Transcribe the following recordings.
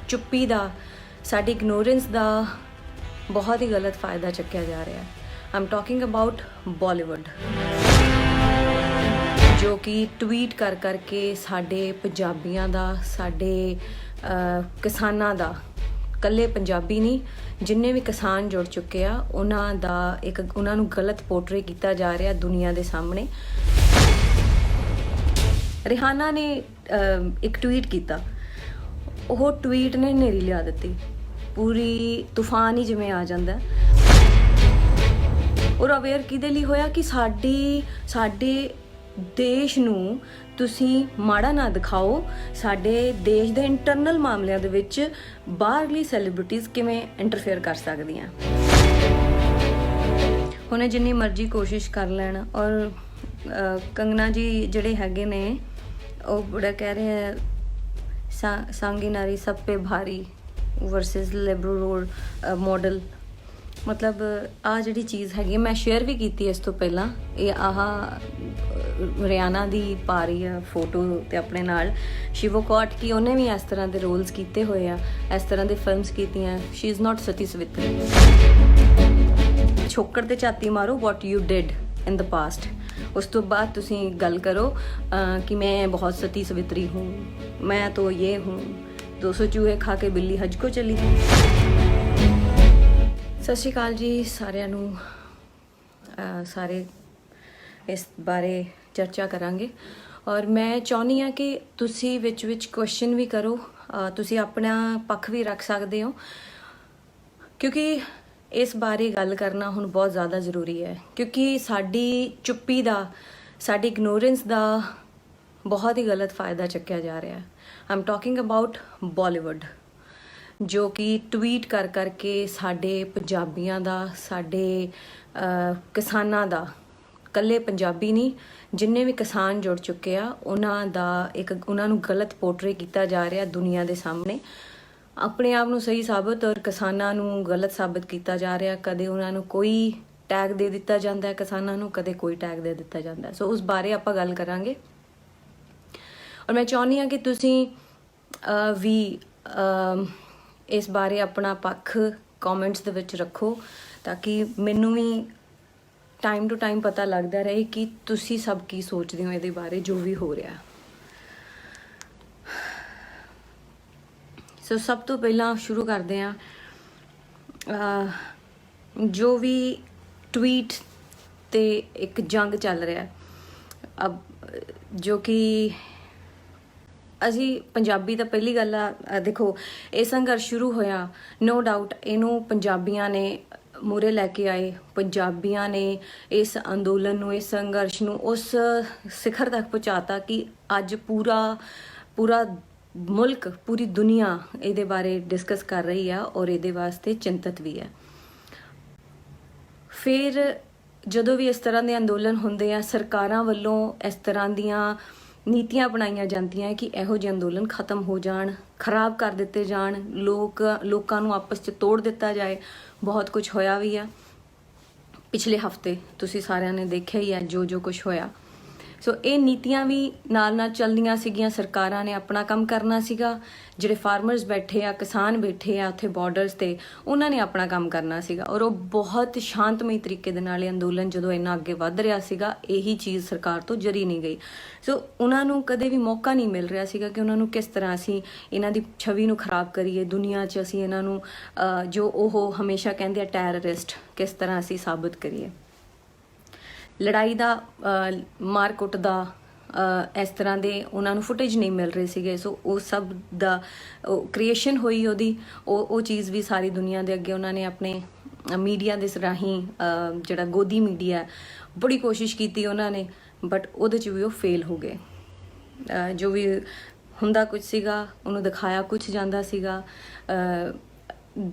ਚੁੱਪੀ ਦਾ, ਸਾਡੀ ਇਗਨੋਰੈਂਸ ਦਾ ਬਹੁਤ ਹੀ ਗਲਤ ਫਾਇਦਾ ਚੱਕਿਆ ਜਾ ਰਿਹਾ ਹੈ। ਆਮ ਟਾਕਿੰਗ ਅਬਾਊਟ ਬਾਲੀਵੁੱਡ, ਜੋ ਕਿ ਟਵੀਟ ਕਰ ਕਰਕੇ ਸਾਡੇ ਪੰਜਾਬੀਆਂ ਦਾ, ਸਾਡੇ ਕਿਸਾਨਾਂ ਦਾ, ਇਕੱਲੇ ਪੰਜਾਬੀ ਨਹੀਂ ਜਿੰਨੇ ਵੀ ਕਿਸਾਨ ਜੁੜ ਚੁੱਕੇ ਆ ਉਹਨਾਂ ਨੂੰ ਗਲਤ ਪੋਰਟਰੇ ਕੀਤਾ ਜਾ ਰਿਹਾ ਦੁਨੀਆ ਦੇ ਸਾਹਮਣੇ। ਰਿਹਾਨਾ ਨੇ ਇੱਕ ਟਵੀਟ ਕੀਤਾ, ਉਹ ਟਵੀਟ ਨੇ ਹਨੇਰੀ ਲਿਆ ਦਿੱਤੀ, ਪੂਰੀ ਤੂਫਾਨ ਹੀ ਜਿਵੇਂ ਆ ਜਾਂਦਾ। ਔਰ ਅਵੇਅਰ ਕਿਹਦੇ ਲਈ ਹੋਇਆ ਕਿ ਸਾਡੇ ਦੇਸ਼ ਨੂੰ ਤੁਸੀਂ ਮਾੜਾ ਨਾ ਦਿਖਾਓ, ਸਾਡੇ ਦੇਸ਼ ਦੇ ਇੰਟਰਨਲ ਮਾਮਲਿਆਂ ਦੇ ਵਿੱਚ ਬਾਹਰਲੀ ਸੈਲੀਬ੍ਰਿਟੀਜ਼ ਕਿਵੇਂ ਇੰਟਰਫੇਅਰ ਕਰ ਸਕਦੀਆਂ। ਉਹਨੇ ਜਿੰਨੀ ਮਰਜ਼ੀ ਕੋਸ਼ਿਸ਼ ਕਰ ਲੈਣ। ਔਰ ਕੰਗਨਾ ਜੀ ਜਿਹੜੇ ਹੈਗੇ ਨੇ ਉਹ ਬੜਾ ਕਹਿ ਰਹੇ ਹੈ सांगी नारी सब पे भारी वर्सेस लिबरल रोल मॉडल। मतलब आ जिहड़ी चीज़ हैगी मैं शेयर भी की इस तो पहला, ये आह रियाना दी पा रही है फोटो ते अपने नाल शिवो कौट की उन्हें भी इस तरह के रोल्स किए हुए आ, इस तरह की फिल्म्स कीतियां। शी इज़ नॉट सती सवित्री। छोकड़ ते झाती मारो what you did in the past, उस तो बाद तुसी गल करो कि मैं बहुत सती सवित्री हूँ, मैं तो ये हूँ, 200 चूहे खा के बिल्ली हज को चली। सत श्री अकाल जी सारिਆਂ ਨੂੰ। ਸਾਰੇ ਇਸ ਬਾਰੇ ਚਰਚਾ ਕਰਾਂਗੇ। ਔਰ ਮੈਂ ਚਾਹੁੰਦੀ ਹਾਂ ਕਿ ਤੁਸੀਂ ਵਿੱਚ ਕੁਐਸਚਨ ਵੀ ਕਰੋ, ਤੁਸੀਂ ਆਪਣਾ ਪੱਖ ਵੀ ਰੱਖ ਸਕਦੇ ਹੋ, ਕਿਉਂਕਿ ਇਸ ਬਾਰੇ ਗੱਲ ਕਰਨਾ ਹੁਣ ਬਹੁਤ ਜ਼ਿਆਦਾ ਜ਼ਰੂਰੀ ਹੈ। ਕਿਉਂਕਿ ਸਾਡੀ ਚੁੱਪੀ ਦਾ, ਸਾਡੀ ਇਗਨੋਰੈਂਸ ਦਾ ਬਹੁਤ ਹੀ ਗਲਤ ਫਾਇਦਾ ਚੱਕਿਆ ਜਾ ਰਿਹਾ ਹੈ। ਆਮ ਟਾਕਿੰਗ ਅਬਾਊਟ ਬਾਲੀਵੁੱਡ, ਜੋ ਕਿ ਟਵੀਟ ਕਰ ਕਰਕੇ ਸਾਡੇ ਪੰਜਾਬੀਆਂ ਦਾ, ਸਾਡੇ ਕਿਸਾਨਾਂ ਦਾ, ਇਕੱਲੇ ਪੰਜਾਬੀ ਨਹੀਂ ਜਿੰਨੇ ਵੀ ਕਿਸਾਨ ਜੁੜ ਚੁੱਕੇ ਆ ਉਹਨਾਂ ਨੂੰ ਗਲਤ ਪੋਰਟਰੇ ਕੀਤਾ ਜਾ ਰਿਹਾ ਦੁਨੀਆ ਦੇ ਸਾਹਮਣੇ। ਆਪਣੇ ਆਪ ਨੂੰ ਸਹੀ ਸਾਬਤ ਔਰ ਕਿਸਾਨਾਂ ਨੂੰ ਗਲਤ ਸਾਬਤ ਕੀਤਾ ਜਾ ਰਿਹਾ। ਕਦੇ ਉਹਨਾਂ ਨੂੰ ਕੋਈ ਟੈਗ ਦੇ ਦਿੱਤਾ ਜਾਂਦਾ ਹੈ, ਕਿਸਾਨਾਂ ਨੂੰ ਕਦੇ ਕੋਈ ਟੈਗ ਦੇ ਦਿੱਤਾ ਜਾਂਦਾ। ਸੋ ਉਸ ਬਾਰੇ ਆਪਾਂ ਗੱਲ ਕਰਾਂਗੇ। ਔਰ ਮੈਂ ਚਾਹੁੰਦੀ ਹਾਂ ਕਿ ਤੁਸੀਂ ਵੀ ਇਸ ਬਾਰੇ ਆਪਣਾ ਪੱਖ ਕਮੈਂਟਸ ਦੇ ਵਿੱਚ ਰੱਖੋ, ਤਾਂ ਕਿ ਮੈਨੂੰ ਵੀ ਟਾਈਮ ਟੂ ਟਾਈਮ ਪਤਾ ਲੱਗਦਾ ਰਹੇ ਕਿ ਤੁਸੀਂ ਸਭ ਕੀ ਸੋਚਦੇ ਹੋ ਇਹਦੇ ਬਾਰੇ ਜੋ ਵੀ ਹੋ ਰਿਹਾ। ਸੋ ਸਭ ਤੋਂ ਪਹਿਲਾਂ ਸ਼ੁਰੂ ਕਰਦੇ ਹਾਂ, ਜੋ ਵੀ ਟਵੀਟ ਤੇ ਇੱਕ ਜੰਗ ਚੱਲ ਰਿਹਾ ਅਬ, ਜੋ ਕਿ ਅਸੀਂ ਪੰਜਾਬੀ ਤਾਂ ਪਹਿਲੀ ਗੱਲ ਆ, ਦੇਖੋ ਇਹ ਸੰਘਰਸ਼ ਸ਼ੁਰੂ ਹੋਇਆ, ਨੋ ਡਾਊਟ ਇਹਨੂੰ ਪੰਜਾਬੀਆਂ ਨੇ ਮੂਹਰੇ ਲੈ ਕੇ ਆਏ। ਪੰਜਾਬੀਆਂ ਨੇ ਇਸ ਅੰਦੋਲਨ ਨੂੰ, ਇਸ ਸੰਘਰਸ਼ ਨੂੰ ਉਸ ਸਿਖਰ ਤੱਕ ਪਹੁੰਚਾਤਾ ਕਿ ਅੱਜ ਪੂਰਾ ਮੁਲਕ, ਪੂਰੀ ਦੁਨੀਆ ਇਹਦੇ ਬਾਰੇ ਡਿਸਕਸ ਕਰ ਰਹੀ ਆ ਔਰ ਇਹਦੇ ਵਾਸਤੇ ਚਿੰਤਤ ਵੀ ਹੈ। ਫਿਰ ਜਦੋਂ ਵੀ ਇਸ ਤਰ੍ਹਾਂ ਦੇ ਅੰਦੋਲਨ ਹੁੰਦੇ ਆ, ਸਰਕਾਰਾਂ ਵੱਲੋਂ ਇਸ ਤਰ੍ਹਾਂ ਦੀਆਂ ਨੀਤੀਆਂ ਬਣਾਈਆਂ ਜਾਂਦੀਆਂ ਕਿ ਇਹੋ ਜਿਹੇ ਅੰਦੋਲਨ ਖਤਮ ਹੋ ਜਾਣ, ਖਰਾਬ ਕਰ ਦਿੱਤੇ ਜਾਣ, ਲੋਕਾਂ ਨੂੰ ਆਪਸ 'ਚ ਤੋੜ ਦਿੱਤਾ ਜਾਏ। ਬਹੁਤ ਕੁਝ ਹੋਇਆ ਵੀ ਆ ਪਿਛਲੇ ਹਫ਼ਤੇ, ਤੁਸੀਂ ਸਾਰਿਆਂ ਨੇ ਦੇਖਿਆ ਹੀ ਹੈ ਜੋ ਕੁਝ ਹੋਇਆ। ਸੋ ਇਹ ਨੀਤੀਆਂ ਵੀ ਨਾਲ ਚੱਲਦੀਆਂ ਸੀਗੀਆਂ। ਸਰਕਾਰਾਂ ਨੇ ਆਪਣਾ ਕੰਮ ਕਰਨਾ ਸੀਗਾ, ਜਿਹੜੇ ਫਾਰਮਰਸ ਬੈਠੇ ਆ, ਕਿਸਾਨ ਬੈਠੇ ਆ ਉੱਥੇ ਬਾਰਡਰਸ ਤੇ, ਉਹਨਾਂ ਨੇ ਆਪਣਾ ਕੰਮ ਕਰਨਾ ਸੀਗਾ। ਔਰ ਉਹ ਬਹੁਤ ਸ਼ਾਂਤਮਈ ਤਰੀਕੇ ਦੇ ਨਾਲ ਇਹ ਅੰਦੋਲਨ ਜਦੋਂ ਇੰਨਾ ਅੱਗੇ ਵੱਧ ਰਿਹਾ ਸੀਗਾ, ਇਹੀ ਚੀਜ਼ ਸਰਕਾਰ ਤੋਂ ਜਰੀ ਨਹੀਂ ਗਈ। ਸੋ ਉਹਨਾਂ ਨੂੰ ਕਦੇ ਵੀ ਮੌਕਾ ਨਹੀਂ ਮਿਲ ਰਿਹਾ ਸੀਗਾ ਕਿ ਉਹਨਾਂ ਨੂੰ ਕਿਸ ਤਰ੍ਹਾਂ ਅਸੀਂ ਇਹਨਾਂ ਦੀ ਛਵੀ ਨੂੰ ਖਰਾਬ ਕਰੀਏ, ਦੁਨੀਆ 'ਚ ਅਸੀਂ ਇਹਨਾਂ ਨੂੰ ਜੋ ਉਹ ਹਮੇਸ਼ਾ ਕਹਿੰਦੇ ਆ ਟੈਰਰਿਸਟ, ਕਿਸ ਤਰ੍ਹਾਂ ਅਸੀਂ ਸਾਬਤ ਕਰੀਏ। ਲੜਾਈ ਦਾ, ਮਾਰ ਕੁੱਟ ਦਾ, ਇਸ ਤਰ੍ਹਾਂ ਦੇ ਉਹਨਾਂ ਨੂੰ ਫੁਟੇਜ ਨਹੀਂ ਮਿਲ ਰਹੇ ਸੀਗੇ। ਸੋ ਉਹ ਸਭ ਦਾ ਕ੍ਰੀਏਸ਼ਨ ਹੋਈ ਉਹਦੀ, ਉਹ ਚੀਜ਼ ਵੀ ਸਾਰੀ ਦੁਨੀਆ ਦੇ ਅੱਗੇ ਉਹਨਾਂ ਨੇ ਆਪਣੇ ਮੀਡੀਆ ਦੇ ਰਾਹੀਂ, ਜਿਹੜਾ ਗੋਦੀ ਮੀਡੀਆ, ਬੜੀ ਕੋਸ਼ਿਸ਼ ਕੀਤੀ ਉਹਨਾਂ ਨੇ, ਬਟ ਉਹਦੇ 'ਚ ਵੀ ਉਹ ਫੇਲ ਹੋ ਗਏ। ਜੋ ਵੀ ਹੁੰਦਾ ਕੁਝ ਸੀਗਾ ਉਹਨੂੰ ਦਿਖਾਇਆ ਕੁਝ ਜਾਂਦਾ ਸੀਗਾ,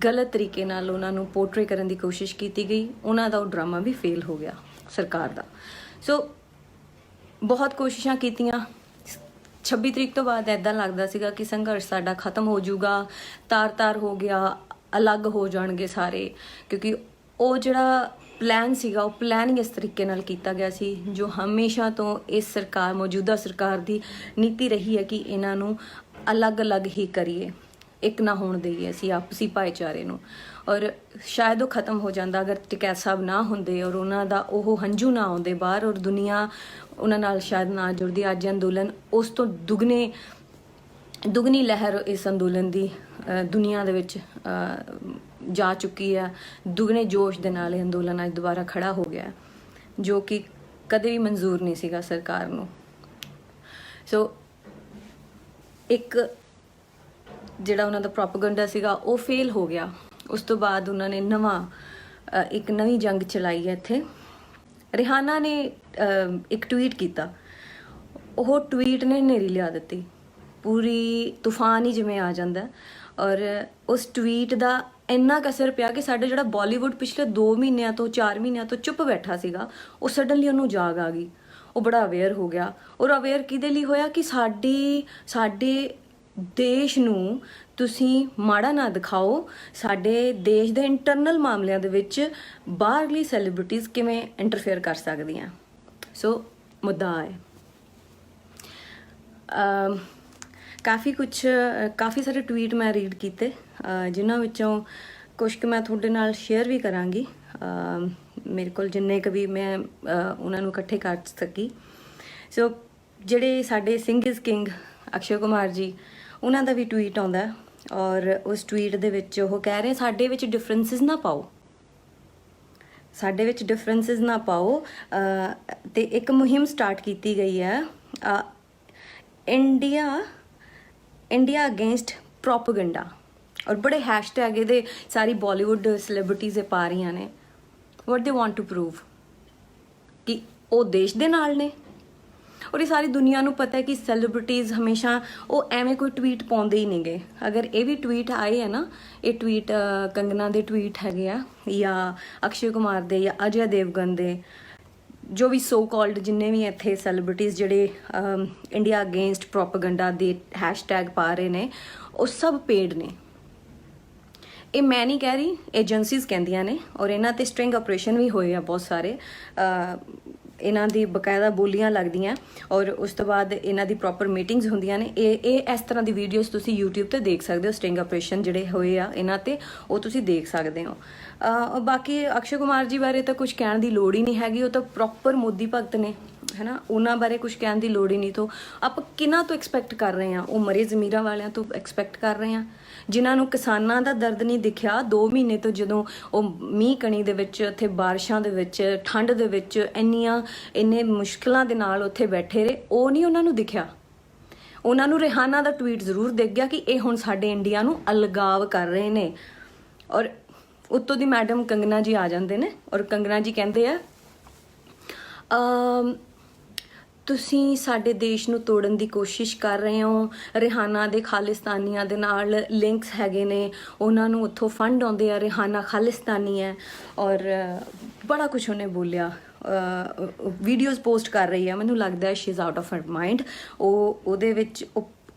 ਗਲਤ ਤਰੀਕੇ ਨਾਲ ਉਹਨਾਂ ਨੂੰ ਪੋਰਟਰੇ ਕਰਨ ਦੀ ਕੋਸ਼ਿਸ਼ ਕੀਤੀ ਗਈ। ਉਹਨਾਂ ਦਾ ਉਹ ਡਰਾਮਾ ਵੀ ਫੇਲ ਹੋ ਗਿਆ ਸਰਕਾਰ ਦਾ। ਸੋ ਬਹੁਤ ਕੋਸ਼ਿਸ਼ਾਂ ਕੀਤੀਆਂ। 26 ਤਰੀਕ ਤੋਂ ਬਾਅਦ ਇੱਦਾਂ ਲੱਗਦਾ ਸੀਗਾ ਕਿ ਸੰਘਰਸ਼ ਸਾਡਾ ਖਤਮ ਹੋ ਜਾਊਗਾ, ਤਾਰ ਹੋ ਗਿਆ, ਅਲੱਗ ਹੋ ਜਾਣਗੇ ਸਾਰੇ, ਕਿਉਂਕਿ ਉਹ ਜਿਹੜਾ ਪਲਾਨ ਸੀਗਾ ਉਹ ਪਲਾਨ ਇਸ ਤਰੀਕੇ ਨਾਲ ਕੀਤਾ ਗਿਆ ਸੀ ਜੋ ਹਮੇਸ਼ਾ ਤੋਂ ਇਸ ਸਰਕਾਰ, ਮੌਜੂਦਾ ਸਰਕਾਰ ਦੀ ਨੀਤੀ ਰਹੀ ਹੈ ਕਿ ਇਹਨਾਂ ਨੂੰ ਅਲੱਗ-ਅਲੱਗ ਹੀ ਕਰੀਏ। ਇੱਕ ਨਾ ਹੋਣ ਦੇਈਏ ਅਸੀਂ ਆਪਸੀ ਭਾਈਚਾਰੇ ਨੂੰ। ਔਰ ਸ਼ਾਇਦ ਉਹ ਖਤਮ ਹੋ ਜਾਂਦਾ ਅਗਰ ਟਕੈਤ ਸਾਹਿਬ ਨਾ ਹੁੰਦੇ ਔਰ ਉਹਨਾਂ ਦਾ ਉਹ ਹੰਝੂ ਨਾ ਆਉਂਦੇ ਬਾਹਰ ਔਰ ਦੁਨੀਆ ਉਹਨਾਂ ਨਾਲ ਸ਼ਾਇਦ ਨਾ ਜੁੜਦੀ। ਅੱਜ ਅੰਦੋਲਨ ਉਸ ਤੋਂ ਦੁਗਣੀ ਲਹਿਰ ਇਸ ਅੰਦੋਲਨ ਦੀ ਦੁਨੀਆ ਦੇ ਵਿੱਚ ਜਾ ਚੁੱਕੀ ਹੈ। ਦੁਗਣੇ ਜੋਸ਼ ਦੇ ਨਾਲ ਇਹ ਅੰਦੋਲਨ ਅੱਜ ਦੁਬਾਰਾ ਖੜਾ ਹੋ ਗਿਆ, ਜੋ ਕਿ ਕਦੇ ਵੀ ਮਨਜ਼ੂਰ ਨਹੀਂ ਸੀਗਾ ਸਰਕਾਰ ਨੂੰ। ਸੋ ਇੱਕ ਜਿਹੜਾ ਉਹਨਾਂ ਦਾ ਪ੍ਰੋਪੇਗੈਂਡਾ ਸੀਗਾ ਉਹ ਫੇਲ ਹੋ ਗਿਆ। ਉਸ ਤੋਂ ਬਾਅਦ ਉਹਨਾਂ ਨੇ ਇੱਕ ਨਵੀਂ ਜੰਗ ਚਲਾਈ ਹੈ ਇੱਥੇ। ਰਿਹਾਨਾ ਨੇ ਇੱਕ ਟਵੀਟ ਕੀਤਾ, ਉਹ ਟਵੀਟ ਨੇ ਹਨੇਰੀ ਲਿਆ ਦਿੱਤੀ, ਪੂਰੀ ਤੂਫਾਨ ਹੀ ਜਿਵੇਂ ਆ ਜਾਂਦਾ। ਔਰ ਉਸ ਟਵੀਟ ਦਾ ਇੰਨਾ ਕੁ ਅਸਰ ਪਿਆ ਕਿ ਸਾਡਾ ਜਿਹੜਾ ਬਾਲੀਵੁੱਡ ਪਿਛਲੇ 2 ਮਹੀਨਿਆਂ ਤੋਂ 4 ਮਹੀਨਿਆਂ ਤੋਂ ਚੁੱਪ ਬੈਠਾ ਸੀਗਾ, ਉਹ ਸਡਨਲੀ ਉਹਨੂੰ ਜਾਗ ਆ ਗਈ। ਉਹ ਬੜਾ ਅਵੇਅਰ ਹੋ ਗਿਆ। ਔਰ ਅਵੇਅਰ ਕਿਹਦੇ ਲਈ ਹੋਇਆ ਕਿ ਸਾਡੇ ਦੇਸ਼ ਨੂੰ ਤੁਸੀਂ ਮਾੜਾ ਨਾ ਦਿਖਾਓ। ਸਾਡੇ ਦੇਸ਼ ਦੇ ਇੰਟਰਨਲ ਮਾਮਲਿਆਂ ਦੇ ਵਿੱਚ ਬਾਹਰਲੀ ਸੈਲੀਬ੍ਰਿਟੀਜ਼ ਕਿਵੇਂ ਇੰਟਰਫੇਅਰ ਕਰ ਸਕਦੀਆਂ। ਸੋ ਮੁੱਦਾ ਹੈ ਕਾਫੀ ਸਾਰੇ ਟਵੀਟ ਮੈਂ ਰੀਡ ਕੀਤੇ, ਜਿਨ੍ਹਾਂ ਵਿੱਚੋਂ ਕੁਛ ਕੁ ਮੈਂ ਤੁਹਾਡੇ ਨਾਲ ਸ਼ੇਅਰ ਵੀ ਕਰਾਂਗੀ। ਮੇਰੇ ਕੋਲ ਜਿੰਨੇ ਕੁ ਵੀ ਮੈਂ ਉਹਨਾਂ ਨੂੰ ਇਕੱਠੇ ਕਰ ਸਕੀ। ਸੋ ਜਿਹੜੇ ਸਾਡੇ ਸਿੰਘ ਇਜ਼ ਕਿੰਗ ਅਕਸ਼ੇ ਕੁਮਾਰ ਜੀ, ਉਹਨਾਂ ਦਾ ਵੀ ਟਵੀਟ ਆਉਂਦਾ ਔਰ ਉਸ ਟਵੀਟ ਦੇ ਵਿੱਚ ਉਹ ਕਹਿ ਰਹੇ ਸਾਡੇ ਵਿੱਚ ਡਿਫਰੈਂਸਿਸ ਨਾ ਪਾਓ, ਸਾਡੇ ਵਿੱਚ ਡਿਫਰੈਂਸਿਸ ਨਾ ਪਾਓ। ਤੇ ਇੱਕ ਮੁਹਿੰਮ ਸਟਾਰਟ ਕੀਤੀ ਗਈ ਹੈ, ਇੰਡੀਆ ਅਗੇਂਸਟ ਪ੍ਰੋਪੇਗੈਂਡਾ। ਔਰ ਬੜੇ ਹੈਸ਼ਟੈਗ ਇਹਦੇ ਸਾਰੀ ਬਾਲੀਵੁੱਡ ਸੈਲੀਬ੍ਰਿਟੀਜ਼ ਪਾ ਰਹੀਆਂ ਨੇ। ਵਾਟ ਦੇ ਵਾਂਟ ਟੂ ਪ੍ਰੂਵ ਕਿ ਉਹ ਦੇਸ਼ ਦੇ ਨਾਲ ਨੇ। ਔਰ ਇਹ ਸਾਰੀ ਦੁਨੀਆ ਨੂੰ ਪਤਾ ਹੈ ਕਿ ਸੈਲੀਬ੍ਰਿਟੀਜ਼ ਹਮੇਸ਼ਾ ਉਹ ਐਵੇਂ ਕੋਈ ਟਵੀਟ ਪਾਉਂਦੇ ਹੀ ਨਹੀਂ ਗੇ। ਅਗਰ ਇਹ ਵੀ ਟਵੀਟ ਆਏ ਹੈ ਨਾ, ਇਹ ਟਵੀਟ ਕੰਗਨਾ ਦੇ ਟਵੀਟ ਹੈਗੇ ਆ ਜਾਂ ਅਕਸ਼ੇ ਕੁਮਾਰ ਦੇ ਜਾਂ ਅਜੇ ਦੇਵਗਨ ਦੇ, ਜੋ ਵੀ ਸੋ ਕਾਲਡ ਜਿੰਨੇ ਵੀ ਇੱਥੇ ਸੈਲੀਬ੍ਰਿਟੀਜ਼ ਜਿਹੜੇ ਇੰਡੀਆ ਅਗੇਂਸਟ ਪ੍ਰੋਪੇਗੈਂਡਾ ਦੇ ਹੈਸ਼ਟੈਗ ਪਾ ਰਹੇ ਨੇ, ਉਹ ਸਭ ਪੇਡ ਨੇ। ਇਹ ਮੈਂ ਨਹੀਂ ਕਹਿ ਰਹੀ, ਏਜੰਸੀਜ਼ ਕਹਿੰਦੀਆਂ ਨੇ। ਔਰ ਇਹਨਾਂ ਤੇ ਸਟ੍ਰਿੰਗ ਆਪਰੇਸ਼ਨ ਵੀ ਹੋਏ ਆ ਬਹੁਤ ਸਾਰੇ। ਇਹਨਾਂ ਦੀ ਬਕਾਇਦਾ ਬੋਲੀਆਂ ਲੱਗਦੀਆਂ ਔਰ ਉਸ ਤੋਂ ਬਾਅਦ ਇਹਨਾਂ ਦੀ ਪ੍ਰੋਪਰ ਮੀਟਿੰਗਸ ਹੁੰਦੀਆਂ ਨੇ। ਇਹ ਇਸ ਤਰ੍ਹਾਂ ਦੀ ਵੀਡੀਓਜ਼ ਤੁਸੀਂ YouTube ਤੇ ਦੇਖ ਸਕਦੇ ਹੋ। ਸਟਿੰਗ ਆਪਰੇਸ਼ਨ ਜਿਹੜੇ ਹੋਏ ਆ ਇਹਨਾਂ ਤੇ, ਉਹ ਤੁਸੀਂ ਦੇਖ ਸਕਦੇ ਹੋ। ਬਾਕੀ ਅਕਸ਼ੇ ਕੁਮਾਰ ਜੀ ਬਾਰੇ ਤਾਂ ਕੁਝ ਕਹਿਣ ਦੀ ਲੋੜ ਹੀ ਨਹੀਂ ਹੈਗੀ। ਉਹ ਤਾਂ ਪ੍ਰੋਪਰ ਮੋਦੀ ਭਗਤ ਨੇ, ਹੈ ਨਾ। ਉਹਨਾਂ ਬਾਰੇ ਕੁਝ ਕਹਿਣ ਦੀ ਲੋੜ ਹੀ ਨਹੀਂ। ਤੋਂ ਆਪਾਂ ਕਿਹਨਾਂ ਤੋਂ ਐਕਸਪੈਕਟ ਕਰ ਰਹੇ ਹਾਂ? ਉਹ ਮਰੇ ਜ਼ਮੀਰਾਂ ਵਾਲਿਆਂ ਤੋਂ ਐਕਸਪੈਕਟ ਕਰ ਰਹੇ ਹਾਂ, ਜਿਨ੍ਹਾਂ ਨੂੰ ਕਿਸਾਨਾਂ ਦਾ ਦਰਦ ਨਹੀਂ ਦਿਖਿਆ 2 ਮਹੀਨੇ ਤੋਂ। ਜਦੋਂ ਉਹ ਮੀਂਹ ਕਣੀ ਦੇ ਵਿੱਚ, ਉੱਥੇ ਬਾਰਿਸ਼ਾਂ ਦੇ ਵਿੱਚ, ਠੰਡ ਦੇ ਵਿੱਚ ਇੰਨੇ ਮੁਸ਼ਕਿਲਾਂ ਦੇ ਨਾਲ ਉੱਥੇ ਬੈਠੇ ਰਹੇ, ਉਹ ਨਹੀਂ ਉਹਨਾਂ ਨੂੰ ਦਿਖਿਆ। ਉਹਨਾਂ ਨੂੰ ਰਿਹਾਨਾ ਦਾ ਟਵੀਟ ਜ਼ਰੂਰ ਦਿਖ ਗਿਆ ਕਿ ਇਹ ਹੁਣ ਸਾਡੇ ਇੰਡੀਆ ਨੂੰ ਅਲਗਾਵ ਕਰ ਰਹੇ ਨੇ। ਔਰ ਉੱਤੋਂ ਦੀ ਮੈਡਮ ਕੰਗਨਾ ਜੀ ਆ ਜਾਂਦੇ ਨੇ ਔਰ ਕੰਗਨਾ ਜੀ ਕਹਿੰਦੇ ਆ ਤੁਸੀਂ ਸਾਡੇ ਦੇਸ਼ ਨੂੰ ਤੋੜਨ ਦੀ ਕੋਸ਼ਿਸ਼ ਕਰ ਰਹੇ ਹੋ। ਰਿਹਾਨਾ ਦੇ ਖਾਲਿਸਤਾਨੀਆਂ ਦੇ ਨਾਲ ਲਿੰਕਸ ਹੈਗੇ ਨੇ, ਉਹਨਾਂ ਨੂੰ ਉੱਥੋਂ ਫੰਡ ਆਉਂਦੇ ਆ, ਰਿਹਾਨਾ ਖਾਲਿਸਤਾਨੀ ਹੈ। ਔਰ ਬੜਾ ਕੁਛ ਉਹਨੇ ਬੋਲਿਆ। ਵੀਡੀਓਜ਼ ਪੋਸਟ ਕਰ ਰਹੀ ਹੈ, ਮੈਨੂੰ ਲੱਗਦਾ Shri is out of her mind. ਉਹਦੇ ਵਿੱਚ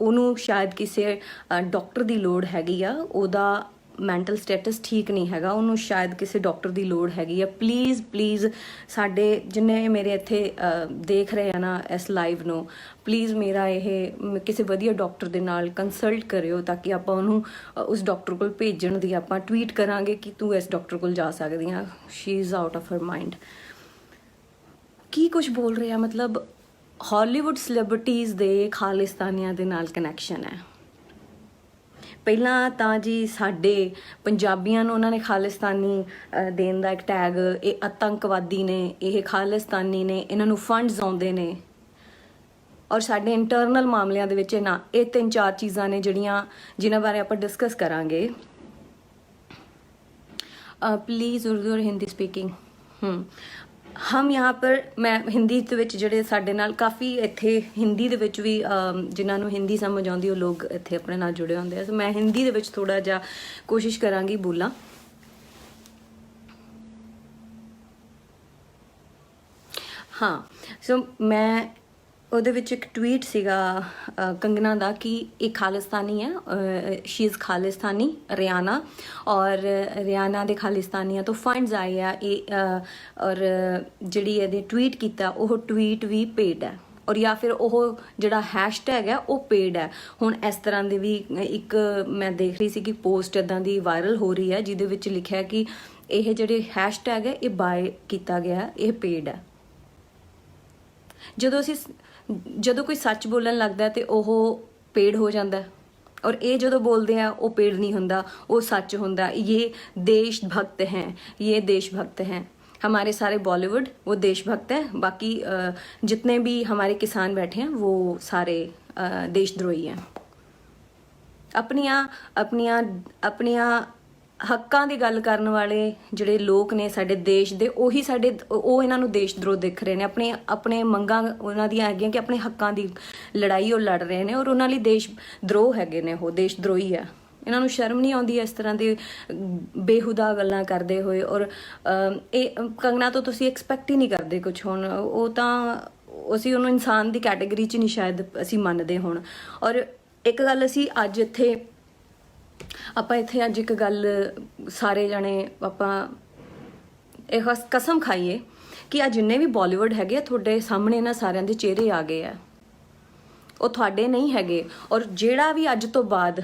ਉਹਨੂੰ ਸ਼ਾਇਦ ਕਿਸੇ ਡਾਕਟਰ ਦੀ ਲੋੜ ਹੈਗੀ ਆ। ਉਹਦਾ ਮੈਂਟਲ ਸਟੇਟਸ ਠੀਕ ਨਹੀਂ ਹੈਗਾ, ਉਹਨੂੰ ਸ਼ਾਇਦ ਕਿਸੇ ਡਾਕਟਰ ਦੀ ਲੋੜ ਹੈਗੀ ਆ। ਪਲੀਜ਼ ਸਾਡੇ ਜਿੰਨੇ ਮੇਰੇ ਇੱਥੇ ਦੇਖ ਰਹੇ ਆ ਨਾ ਇਸ ਲਾਈਵ ਨੂੰ, ਪਲੀਜ਼ ਮੇਰਾ ਇਹ ਕਿਸੇ ਵਧੀਆ ਡਾਕਟਰ ਦੇ ਨਾਲ ਕੰਸਲਟ ਕਰਿਓ ਤਾਂ ਕਿ ਆਪਾਂ ਉਹਨੂੰ ਉਸ ਡਾਕਟਰ ਕੋਲ ਭੇਜਣ ਦੀ ਆਪਾਂ ਟਵੀਟ ਕਰਾਂਗੇ ਕਿ ਤੂੰ ਇਸ ਡਾਕਟਰ ਕੋਲ ਜਾ ਸਕਦੀ ਆ। She is out of her mind. ਕੀ ਕੁਝ ਬੋਲ ਰਿਹਾ, ਮਤਲਬ ਹਾਲੀਵੁੱਡ ਸੈਲੀਬ੍ਰਿਟੀਜ਼ ਦੇ ਖਾਲਿਸਤਾਨੀਆਂ ਦੇ ਨਾਲ ਕਨੈਕਸ਼ਨ ਹੈ। ਪਹਿਲਾਂ ਤਾਂ ਜੀ ਸਾਡੇ ਪੰਜਾਬੀਆਂ ਨੂੰ ਉਹਨਾਂ ਨੇ ਖਾਲਿਸਤਾਨੀ ਦੇਣ ਦਾ ਇੱਕ ਟੈਗ, ਇਹ ਆਤੰਕਵਾਦੀ ਨੇ, ਇਹ ਖਾਲਿਸਤਾਨੀ ਨੇ, ਇਹਨਾਂ ਨੂੰ ਫੰਡਸ ਆਉਂਦੇ ਨੇ। ਔਰ ਸਾਡੇ ਇੰਟਰਨਲ ਮਾਮਲਿਆਂ ਦੇ ਵਿੱਚ ਇਹ 3-4 ਚੀਜ਼ਾਂ ਨੇ ਜਿਨ੍ਹਾਂ ਬਾਰੇ ਆਪਾਂ ਡਿਸਕਸ ਕਰਾਂਗੇ। प्लीज़ उर्दू और हिंदी स्पीकिंग। हम यहाँ पर मैं हिंदी ਦੇ ਵਿੱਚ ਜਿਹੜੇ ਸਾਡੇ ਨਾਲ ਕਾਫੀ ਇੱਥੇ ਹਿੰਦੀ ਦੇ ਵਿੱਚ ਵੀ ਜਿਨ੍ਹਾਂ ਨੂੰ ਹਿੰਦੀ ਸਮਝ ਆਉਂਦੀ ਉਹ ਲੋਕ ਇੱਥੇ ਆਪਣੇ ਨਾਲ ਜੁੜੇ ਹੁੰਦੇ ਆ। ਸੋ ਮੈਂ ਹਿੰਦੀ ਦੇ ਵਿੱਚ ਥੋੜਾ ਜਿਹਾ ਕੋਸ਼ਿਸ਼ ਕਰਾਂਗੀ ਬੋਲਾਂ। ਹਾਂ, ਸੋ ਮੈਂ ਉਹਦੇ ਵਿੱਚ ਇੱਕ ਟਵੀਟ ਸੀਗਾ ਕੰਗਨਾ ਦਾ ਕਿ ਇਹ ਖਾਲਿਸਤਾਨੀ ਹੈ, ਸ਼ੀ ਇਜ਼ ਖਾਲਿਸਤਾਨੀ ਰਿਆਨਾ, ਔਰ ਰਿਆਨਾ ਦੇ ਖਾਲਿਸਤਾਨੀਆਂ ਤੋਂ ਫੰਡਸ ਆਏ ਆ ਇਹ। ਔਰ ਜਿਹੜੀ ਇਹਦੇ ਟਵੀਟ ਕੀਤਾ ਉਹ ਟਵੀਟ ਵੀ ਪੇਡ ਹੈ। ਔਰ ਜਾਂ ਫਿਰ ਉਹ ਜਿਹੜਾ ਹੈਸ਼ਟੈਗ ਹੈ ਉਹ ਪੇਡ ਹੈ। ਹੁਣ ਇਸ ਤਰ੍ਹਾਂ ਦੇ ਵੀ ਇੱਕ ਮੈਂ ਦੇਖ ਰਹੀ ਸੀ ਕਿ ਪੋਸਟ ਇੱਦਾਂ ਦੀ ਵਾਇਰਲ ਹੋ ਰਹੀ ਹੈ ਜਿਹਦੇ ਵਿੱਚ ਲਿਖਿਆ ਕਿ ਇਹ ਜਿਹੜੇ ਹੈਸ਼ਟੈਗ ਹੈ ਇਹ ਬਾਏ ਕੀਤਾ ਗਿਆ, ਇਹ ਪੇਡ ਹੈ। ਜਦੋਂ ਕੋਈ ਸੱਚ ਬੋਲਣ ਲੱਗਦਾ ਤੇ ਉਹ ਪੇਡ ਹੋ ਜਾਂਦਾ, ਔਰ ਇਹ ਜਦੋਂ ਬੋਲਦੇ ਆ ਉਹ ਪੇਡ नहीं ਹੁੰਦਾ, ਉਹ सच ਹੁੰਦਾ। ये देशभक्त हैं, ये देशभक्त हैं। हमारे सारे बॉलीवुड वो देशभक्त हैं, बाकी जितने भी हमारे किसान बैठे हैं वो सारे देशद्रोही हैं। अपनियां ਹੱਕਾਂ ਦੀ ਗੱਲ ਕਰਨ ਵਾਲੇ ਜਿਹੜੇ ਲੋਕ ਨੇ ਸਾਡੇ ਦੇਸ਼ ਦੇ, ਉਹੀ ਉਹ ਇਹਨਾਂ ਨੂੰ ਦੇਸ਼ਦਰੋਹ ਦਿਖ ਰਹੇ ਨੇ। ਆਪਣੇ ਮੰਗਾਂ ਉਹਨਾਂ ਦੀਆਂ ਹੈਗੀਆਂ ਕਿ ਆਪਣੇ ਹੱਕਾਂ ਦੀ ਲੜਾਈ ਉਹ ਲੜ ਰਹੇ ਨੇ, ਔਰ ਉਹਨਾਂ ਲਈ ਦੇਸ਼ਦਰੋਹ ਹੈਗੇ ਨੇ, ਉਹ ਦੇਸ਼ਦਰੋਹੀ ਆ। ਇਹਨਾਂ ਨੂੰ ਸ਼ਰਮ ਨਹੀਂ ਆਉਂਦੀ ਇਸ ਤਰ੍ਹਾਂ ਦੀ ਬੇਹੂਦਾ ਗੱਲਾਂ ਕਰਦੇ ਹੋਏ। ਔਰ ਇਹ ਕੰਗਨਾ ਤੋਂ ਤੁਸੀਂ ਐਕਸਪੈਕਟ ਹੀ ਨਹੀਂ ਕਰਦੇ ਕੁਝ। ਹੁਣ ਉਹ ਤਾਂ ਅਸੀਂ ਉਹਨੂੰ ਇਨਸਾਨ ਦੀ ਕੈਟੇਗਰੀ 'ਚ ਨਹੀਂ ਸ਼ਾਇਦ ਅਸੀਂ ਮੰਨਦੇ ਹੁਣ। ਔਰ ਇੱਕ ਗੱਲ ਅਸੀਂ ਅੱਜ ਇੱਥੇ ਅੱਜ ਇੱਕ ਗੱਲ ਸਾਰੇ ਜਣੇ ਆਪਾਂ ਇਹ ਕਸਮ ਖਾਈਏ ਕਿ ਆ ਜਿੰਨੇ ਵੀ ਬਾਲੀਵੁੱਡ ਹੈਗੇ ਆ ਤੁਹਾਡੇ ਸਾਹਮਣੇ ਨਾ ਸਾਰਿਆਂ ਦੇ ਚਿਹਰੇ ਆ ਗਏ ਆ, ਉਹ ਤੁਹਾਡੇ ਨਹੀਂ ਹੈਗੇ। ਔਰ ਜਿਹੜਾ ਵੀ ਅੱਜ ਤੋਂ ਬਾਅਦ,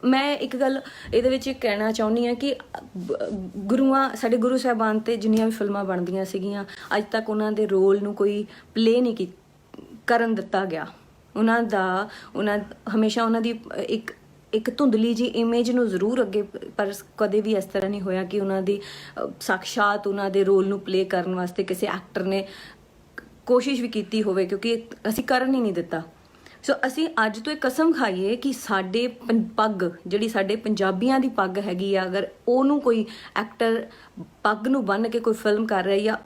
ਮੈਂ ਇੱਕ ਗੱਲ ਇਹਦੇ ਵਿੱਚ ਕਹਿਣਾ ਚਾਹੁੰਦੀ ਹਾਂ ਕਿ ਸਾਡੇ ਗੁਰੂ ਸਾਹਿਬਾਨ ਤੇ ਜਿੰਨੀਆਂ ਵੀ ਫਿਲਮਾਂ ਬਣਦੀਆਂ ਸੀਗੀਆਂ ਅੱਜ ਤੱਕ ਉਹਨਾਂ ਦੇ ਰੋਲ ਨੂੰ ਕੋਈ ਪਲੇ ਨਹੀਂ ਕਰਨ ਦਿੱਤਾ ਗਿਆ। ਉਹਨਾਂ ਹਮੇਸ਼ਾ ਉਹਨਾਂ ਦੀ ਇੱਕ ਧੁੰਦਲੀ ਜੀ ਇਮੇਜ ਨੂੰ ਜ਼ਰੂਰ ਅੱਗੇ, ਪਰ ਕਦੇ ਵੀ ਇਸ ਤਰ੍ਹਾਂ ਨਹੀਂ ਹੋਇਆ ਕਿ ਉਹਨਾਂ ਦੀ ਸਾਕਸ਼ਾਤ ਉਹਨਾਂ ਦੇ ਰੋਲ ਨੂੰ ਪਲੇ ਕਰਨ ਵਾਸਤੇ ਕਿਸੇ ਐਕਟਰ ਨੇ ਕੋਸ਼ਿਸ਼ ਵੀ ਕੀਤੀ ਹੋਵੇ, ਕਿਉਂਕਿ ਅਸੀਂ ਕਰਨ ਹੀ ਨਹੀਂ ਦਿੱਤਾ। ਸੋ ਅਸੀਂ ਅੱਜ ਤੋਂ ਇਹ ਕਸਮ ਖਾਈਏ ਕਿ ਸਾਡੇ ਪੱਗ ਜਿਹੜੀ ਸਾਡੇ ਪੰਜਾਬੀਆਂ ਦੀ ਪੱਗ ਹੈਗੀ ਆ, ਅਗਰ ਉਹਨੂੰ ਕੋਈ ਐਕਟਰ ਪੱਗ ਨੂੰ ਬੰਨ੍ਹ ਕੇ ਕੋਈ ਫਿਲਮ ਕਰ ਰਿਹਾ ਜਾਂ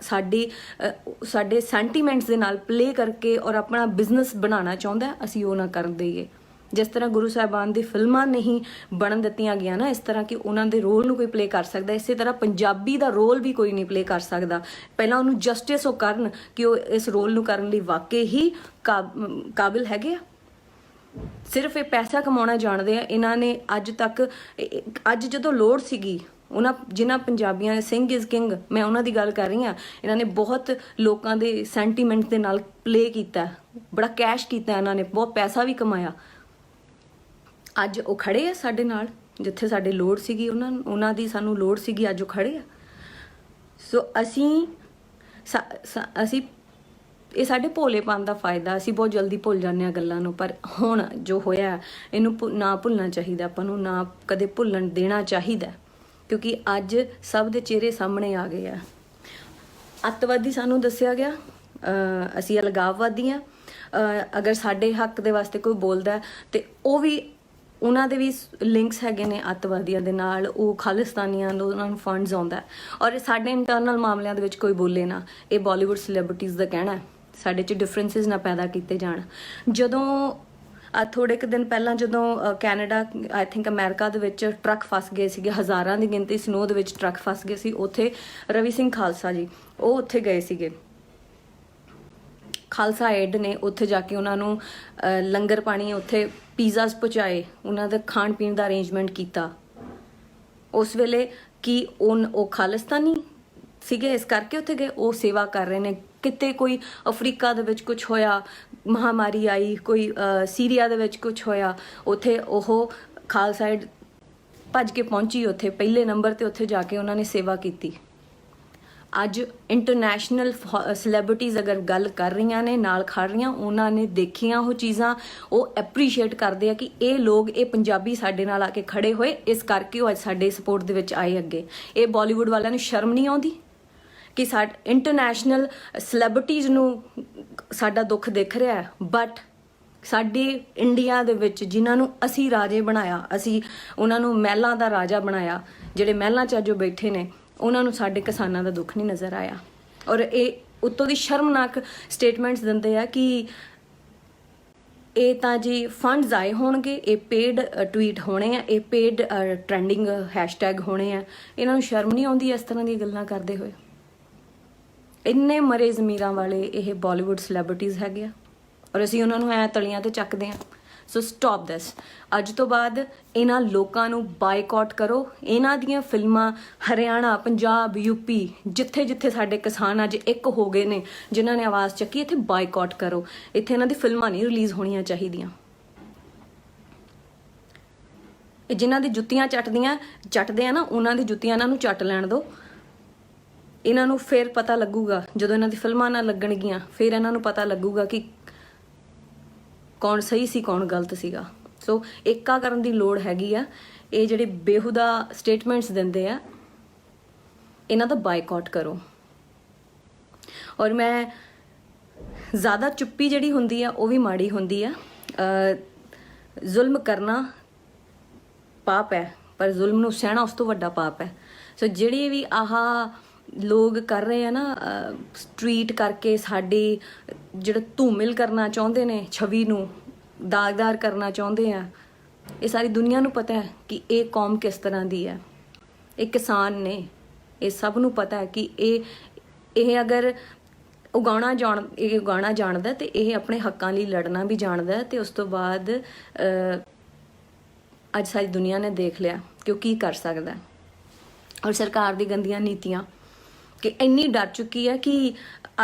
ਸਾਡੇ ਸੈਂਟੀਮੈਂਟਸ ਦੇ ਨਾਲ ਪਲੇ ਕਰਕੇ ਔਰ ਆਪਣਾ ਬਿਜ਼ਨਸ ਬਣਾਉਣਾ ਚਾਹੁੰਦਾ, ਅਸੀਂ ਉਹ ਨਾ ਕਰਨ ਦੇਈਏ। ਜਿਸ ਤਰ੍ਹਾਂ ਗੁਰੂ ਸਾਹਿਬਾਨ ਦੀ ਫਿਲਮਾਂ ਨਹੀਂ ਬਣਨ ਦਿੱਤੀਆਂ ਗਈਆਂ ਨਾ, ਇਸ ਤਰ੍ਹਾਂ ਕਿ ਉਹਨਾਂ ਦੇ ਰੋਲ ਨੂੰ ਕੋਈ ਪਲੇ ਕਰ ਸਕਦਾ, ਇਸੇ ਤਰ੍ਹਾਂ ਪੰਜਾਬੀ ਦਾ ਰੋਲ ਵੀ ਕੋਈ ਨਹੀਂ ਪਲੇ ਕਰ ਸਕਦਾ। ਪਹਿਲਾਂ ਉਹਨੂੰ ਜਸਟਿਸ ਉਹ ਕਰਨ ਕਿ ਉਹ ਇਸ ਰੋਲ ਨੂੰ ਕਰਨ ਲਈ ਵਾਕਈ ਹੀ ਕਾਬਿਲ ਹੈਗੇ ਆ। ਸਿਰਫ ਇਹ ਪੈਸਾ ਕਮਾਉਣਾ ਜਾਣਦੇ ਆ ਇਹਨਾਂ ਨੇ। ਅੱਜ ਜਦੋਂ ਲੋੜ ਸੀਗੀ ਜਿਨ੍ਹਾਂ ਪੰਜਾਬੀਆਂ ਨੇ ਸਿੰਘ ਇਜ਼ ਕਿੰਗ, ਮੈਂ ਉਹਨਾਂ ਦੀ ਗੱਲ ਕਰ ਰਹੀ ਹਾਂ, ਇਹਨਾਂ ਨੇ ਬਹੁਤ ਲੋਕਾਂ ਦੇ ਸੈਂਟੀਮੈਂਟ ਦੇ ਨਾਲ ਪਲੇ ਕੀਤਾ, ਬੜਾ ਕੈਸ਼ ਕੀਤਾ, ਇਹਨਾਂ ਨੇ ਬਹੁਤ ਪੈਸਾ ਵੀ ਕਮਾਇਆ। ਅੱਜ ਉਹ ਖੜੇ ਆ ਸਾਡੇ ਨਾਲ, ਜਿੱਥੇ ਸਾਡੇ ਲੋੜ ਸੀਗੀ ਉਹਨਾਂ ਦੀ ਸਾਨੂੰ ਲੋੜ ਸੀਗੀ, ਅੱਜ ਉਹ ਖੜੇ ਆ। ਸੋ ਅਸੀਂ ਇਹ ਸਾਡੇ ਭੋਲੇਪਨ ਦਾ ਫਾਇਦਾ, ਅਸੀਂ ਬਹੁਤ ਜਲਦੀ ਭੁੱਲ ਜਾਂਦੇ ਹਾਂ ਗੱਲਾਂ ਨੂੰ। ਪਰ ਹੁਣ ਜੋ ਹੋਇਆ ਇਹਨੂੰ ਨਾ ਭੁੱਲਣਾ ਚਾਹੀਦਾ, ਆਪਾਂ ਨੂੰ ਨਾ ਕਦੇ ਭੁੱਲਣ ਦੇਣਾ ਚਾਹੀਦਾ, ਕਿਉਂਕਿ ਅੱਜ ਸਭ ਦੇ ਚਿਹਰੇ ਸਾਹਮਣੇ ਆ ਗਏ ਆ। ਅੱਤਵਾਦੀ ਸਾਨੂੰ ਦੱਸਿਆ ਗਿਆ, ਅਸੀਂ ਅਲਗਾਵਵਾਦੀ ਹਾਂ। ਅਗਰ ਸਾਡੇ ਹੱਕ ਦੇ ਵਾਸਤੇ ਕੋਈ ਬੋਲਦਾ ਤੇ ਉਹ ਵੀ ਉਹਨਾਂ ਦੇ ਵੀ ਲਿੰਕਸ ਹੈਗੇ ਨੇ ਅੱਤਵਾਦੀਆਂ ਦੇ ਨਾਲ, ਉਹ ਖਾਲਿਸਤਾਨੀਆਂ ਨੂੰ ਉਹਨਾਂ ਨੂੰ ਫੰਡਸ ਆਉਂਦਾ। ਔਰ ਸਾਡੇ ਇੰਟਰਨਲ ਮਾਮਲਿਆਂ ਦੇ ਵਿੱਚ ਕੋਈ ਬੋਲੇ ਨਾ, ਇਹ ਬਾਲੀਵੁੱਡ ਸੈਲੀਬ੍ਰਿਟੀਜ਼ ਦਾ ਕਹਿਣਾ। ਸਾਡੇ 'ਚ ਡਿਫਰੈਂਸਿਸ ਨਾ ਪੈਦਾ ਕੀਤੇ ਜਾਣ। ਜਦੋਂ ਥੋੜੇ ਕੁ ਦਿਨ ਪਹਿਲਾਂ ਜਦੋਂ ਕੈਨੇਡਾ, ਆਈ ਥਿੰਕ ਅਮਰੀਕਾ ਦੇ ਵਿੱਚ ਟਰੱਕ ਫਸ ਗਏ ਸੀਗੇ, ਹਜ਼ਾਰਾਂ ਦੀ ਗਿਣਤੀ ਸਨੋ ਦੇ ਵਿੱਚ ਟਰੱਕ ਫਸ ਗਏ ਸੀ, ਉੱਥੇ ਰਵੀ ਸਿੰਘ ਖਾਲਸਾ ਜੀ ਉਹ ਉੱਥੇ ਗਏ ਸੀਗੇ। ਖਾਲਸਾ ਏਡ ਨੇ ਉੱਥੇ ਜਾ ਕੇ ਉਹਨਾਂ ਨੂੰ ਲੰਗਰ ਪਾਣੀ, ਉੱਥੇ ਪੀਜ਼ਾਸ ਪਹੁੰਚਾਏ, ਉਹਨਾਂ ਦਾ ਖਾਣ ਪੀਣ ਦਾ ਅਰੇਂਜਮੈਂਟ ਕੀਤਾ। ਉਸ ਵੇਲੇ ਕਿ ਉਹ ਖਾਲਿਸਤਾਨੀ ਸੀਗੇ ਇਸ ਕਰਕੇ ਉੱਥੇ ਗਏ, ਉਹ ਸੇਵਾ ਕਰ ਰਹੇ ਨੇ। ਕਿਤੇ ਕੋਈ ਅਫਰੀਕਾ ਦੇ ਵਿੱਚ ਕੁਝ ਹੋਇਆ, ਮਹਾਮਾਰੀ ਆਈ, ਕੋਈ ਸੀਰੀਆ ਦੇ ਵਿੱਚ ਕੁਝ ਹੋਇਆ, ਉੱਥੇ ਉਹ ਖਾਲਸਾ ਏਡ ਭੱਜ ਕੇ ਪਹੁੰਚੀ ਉੱਥੇ ਪਹਿਲੇ ਨੰਬਰ ਤੇ, ਉੱਥੇ ਜਾ ਕੇ ਉਹਨਾਂ ਨੇ ਸੇਵਾ ਕੀਤੀ। ਅੱਜ ਇੰਟਰਨੈਸ਼ਨਲ ਸੈਲੀਬ੍ਰਿਟੀਜ਼ ਅਗਰ ਗੱਲ ਕਰ ਰਹੀਆਂ ਨੇ, ਨਾਲ ਖੜ ਰਹੀਆਂ, ਉਹਨਾਂ ਨੇ ਦੇਖੀਆਂ ਉਹ ਚੀਜ਼ਾਂ, ਉਹ ਐਪਰੀਸ਼ੀਏਟ ਕਰਦੇ ਆ ਕਿ ਇਹ ਲੋਕ, ਇਹ ਪੰਜਾਬੀ ਸਾਡੇ ਨਾਲ ਆ ਕੇ ਖੜੇ ਹੋਏ, ਇਸ ਕਰਕੇ ਉਹ ਅੱਜ ਸਾਡੇ ਸਪੋਰਟ ਦੇ ਵਿੱਚ ਆਏ ਅੱਗੇ। ਇਹ ਬਾਲੀਵੁੱਡ ਵਾਲਿਆਂ ਨੂੰ ਸ਼ਰਮ ਨਹੀਂ ਆਉਂਦੀ ਕਿ ਸਾਡੇ ਇੰਟਰਨੈਸ਼ਨਲ ਸੈਲੀਬ੍ਰਿਟੀਜ਼ ਨੂੰ ਸਾਡਾ ਦੁੱਖ ਦਿਖ ਰਿਹਾ ਹੈ, ਬਟ ਸਾਡੇ ਇੰਡੀਆ ਦੇ ਵਿੱਚ ਜਿਨ੍ਹਾਂ ਨੂੰ ਅਸੀਂ ਰਾਜੇ ਬਣਾਇਆ, ਅਸੀਂ ਉਹਨਾਂ ਨੂੰ ਮਹਿਲਾਂ ਦਾ ਰਾਜਾ ਬਣਾਇਆ, ਜਿਹੜੇ ਮਹਿਲਾਂ 'ਚ ਅੱਜ ਉਹ ਬੈਠੇ ਨੇ, ਉਹਨਾਂ ਨੂੰ ਸਾਡੇ ਕਿਸਾਨਾਂ ਦਾ ਦੁੱਖ ਨਹੀਂ ਨਜ਼ਰ ਆਇਆ। ਔਰ ਇਹ ਉੱਤੋਂ ਦੀ ਸ਼ਰਮਨਾਕ ਸਟੇਟਮੈਂਟਸ ਦਿੰਦੇ ਆ ਕਿ ਇਹ ਤਾਂ ਜੀ ਫੰਡਸ ਆਏ ਹੋਣਗੇ, ਇਹ ਪੇਡ ਟਵੀਟ ਹੋਣੇ ਆ, ਇਹ ਪੇਡ ਟ੍ਰੈਂਡਿੰਗ ਹੈਸ਼ਟੈਗ ਹੋਣੇ ਆ। ਇਹਨਾਂ ਨੂੰ ਸ਼ਰਮ ਨਹੀਂ ਆਉਂਦੀ ਇਸ ਤਰ੍ਹਾਂ ਦੀਆਂ ਗੱਲਾਂ ਕਰਦੇ ਹੋਏ? ਇੰਨੇ ਮਰੇ ਜ਼ਮੀਰਾਂ ਵਾਲੇ ਇਹ ਬਾਲੀਵੁੱਡ ਸੈਲੀਬ੍ਰਿਟੀਜ਼ ਹੈਗੇ ਆ, ਔਰ ਅਸੀਂ ਉਹਨਾਂ ਨੂੰ ਐ ਤਲੀਆਂ ਤੇ ਚੱਕਦੇ ਹਾਂ। ਸੋ ਸਟਾਪ ਦਿਸ। ਅੱਜ ਤੋਂ ਬਾਅਦ ਇਹਨਾਂ ਲੋਕਾਂ ਨੂੰ ਬਾਈਕਾਟ ਕਰੋ। ਇਹਨਾਂ ਦੀਆਂ ਫਿਲਮਾਂ ਹਰਿਆਣਾ, ਪੰਜਾਬ, ਯੂਪੀ, ਜਿੱਥੇ ਜਿੱਥੇ ਸਾਡੇ ਕਿਸਾਨ ਅੱਜ ਇੱਕ ਹੋ ਗਏ ਨੇ ਜਿਨ੍ਹਾਂ ਨੇ ਆਵਾਜ਼ ਚੱਕੀ, ਇੱਥੇ ਬਾਈਕਾਟ ਕਰੋ। ਇੱਥੇ ਇਹਨਾਂ ਦੀ ਫਿਲਮਾਂ ਨਹੀਂ ਰਿਲੀਜ਼ ਹੋਣੀਆਂ ਚਾਹੀਦੀਆਂ। ਇਹ ਜਿਨ੍ਹਾਂ ਦੀ ਜੁੱਤੀਆਂ ਚੱਟਦੇ ਆ ਨਾ, ਉਹਨਾਂ ਦੀ ਜੁੱਤੀਆਂ ਇਹਨਾਂ ਨੂੰ ਚੱਟ ਲੈਣ ਦਿਓ। ਇਹਨਾਂ ਨੂੰ ਫਿਰ ਪਤਾ ਲੱਗੂਗਾ ਜਦੋਂ ਇਹਨਾਂ ਦੀ ਫਿਲਮਾਂ ਨਾ ਲੱਗਣਗੀਆਂ, ਫਿਰ ਇਹਨਾਂ ਨੂੰ ਪਤਾ ਲੱਗੂਗਾ ਕਿ ਕੌਣ ਸਹੀ ਸੀ ਕੌਣ ਗਲਤ ਸੀਗਾ। ਸੋ ਏਕਾ ਕਰਨ ਦੀ ਲੋੜ ਹੈਗੀ ਆ। ਇਹ ਜਿਹੜੇ ਬੇਹੂਦਾ ਸਟੇਟਮੈਂਟਸ ਦਿੰਦੇ ਆ, ਇਹਨਾਂ ਦਾ ਬਾਈਕਾਟ ਕਰੋ। ਔਰ ਮੈਂ ਜ਼ਿਆਦਾ ਚੁੱਪੀ ਜਿਹੜੀ ਹੁੰਦੀ ਆ ਉਹ ਵੀ ਮਾੜੀ ਹੁੰਦੀ ਆ। ਜ਼ੁਲਮ ਕਰਨਾ ਪਾਪ ਹੈ, ਪਰ ਜ਼ੁਲਮ ਨੂੰ ਸਹਿਣਾ ਉਸ ਤੋਂ ਵੱਡਾ ਪਾਪ ਹੈ। ਸੋ ਜਿਹੜੀ ਵੀ ਆਹ ਲੋਕ ਕਰ ਰਹੇ ਆ ਨਾ, ਸਟਰੀਟ ਕਰਕੇ ਸਾਡੀ ਜਿਹੜਾ ਧੂਮਿਲ ਕਰਨਾ ਚਾਹੁੰਦੇ ਨੇ, ਛਵੀ ਨੂੰ ਦਾਗਦਾਰ ਕਰਨਾ ਚਾਹੁੰਦੇ ਆ, ਇਹ ਸਾਰੀ ਦੁਨੀਆ ਨੂੰ ਪਤਾ ਹੈ ਕਿ ਇਹ ਕੌਮ ਕਿਸ ਤਰ੍ਹਾਂ ਦੀ ਹੈ। ਇਹ ਕਿਸਾਨ ਨੇ, ਇਹ ਸਭ ਨੂੰ ਪਤਾ ਹੈ ਕਿ ਇਹ ਅਗਰ ਉਗਾਉਣਾ ਜਾਣਦਾ ਤੇ ਇਹ ਆਪਣੇ ਹੱਕਾਂ ਲਈ ਲੜਨਾ ਵੀ ਜਾਣਦਾ। ਤੇ ਉਸ ਤੋਂ ਬਾਅਦ ਅੱਜ ਸਾਰੀ ਦੁਨੀਆ ਨੇ ਦੇਖ ਲਿਆ ਕਿ ਉਹ ਕੀ ਕਰ ਸਕਦਾ। ਔਰ ਸਰਕਾਰ ਦੀ ਗੰਦੀਆਂ ਨੀਤੀਆਂ ਕਿ ਇੰਨੀ ਡਰ ਚੁੱਕੀ ਹੈ ਕਿ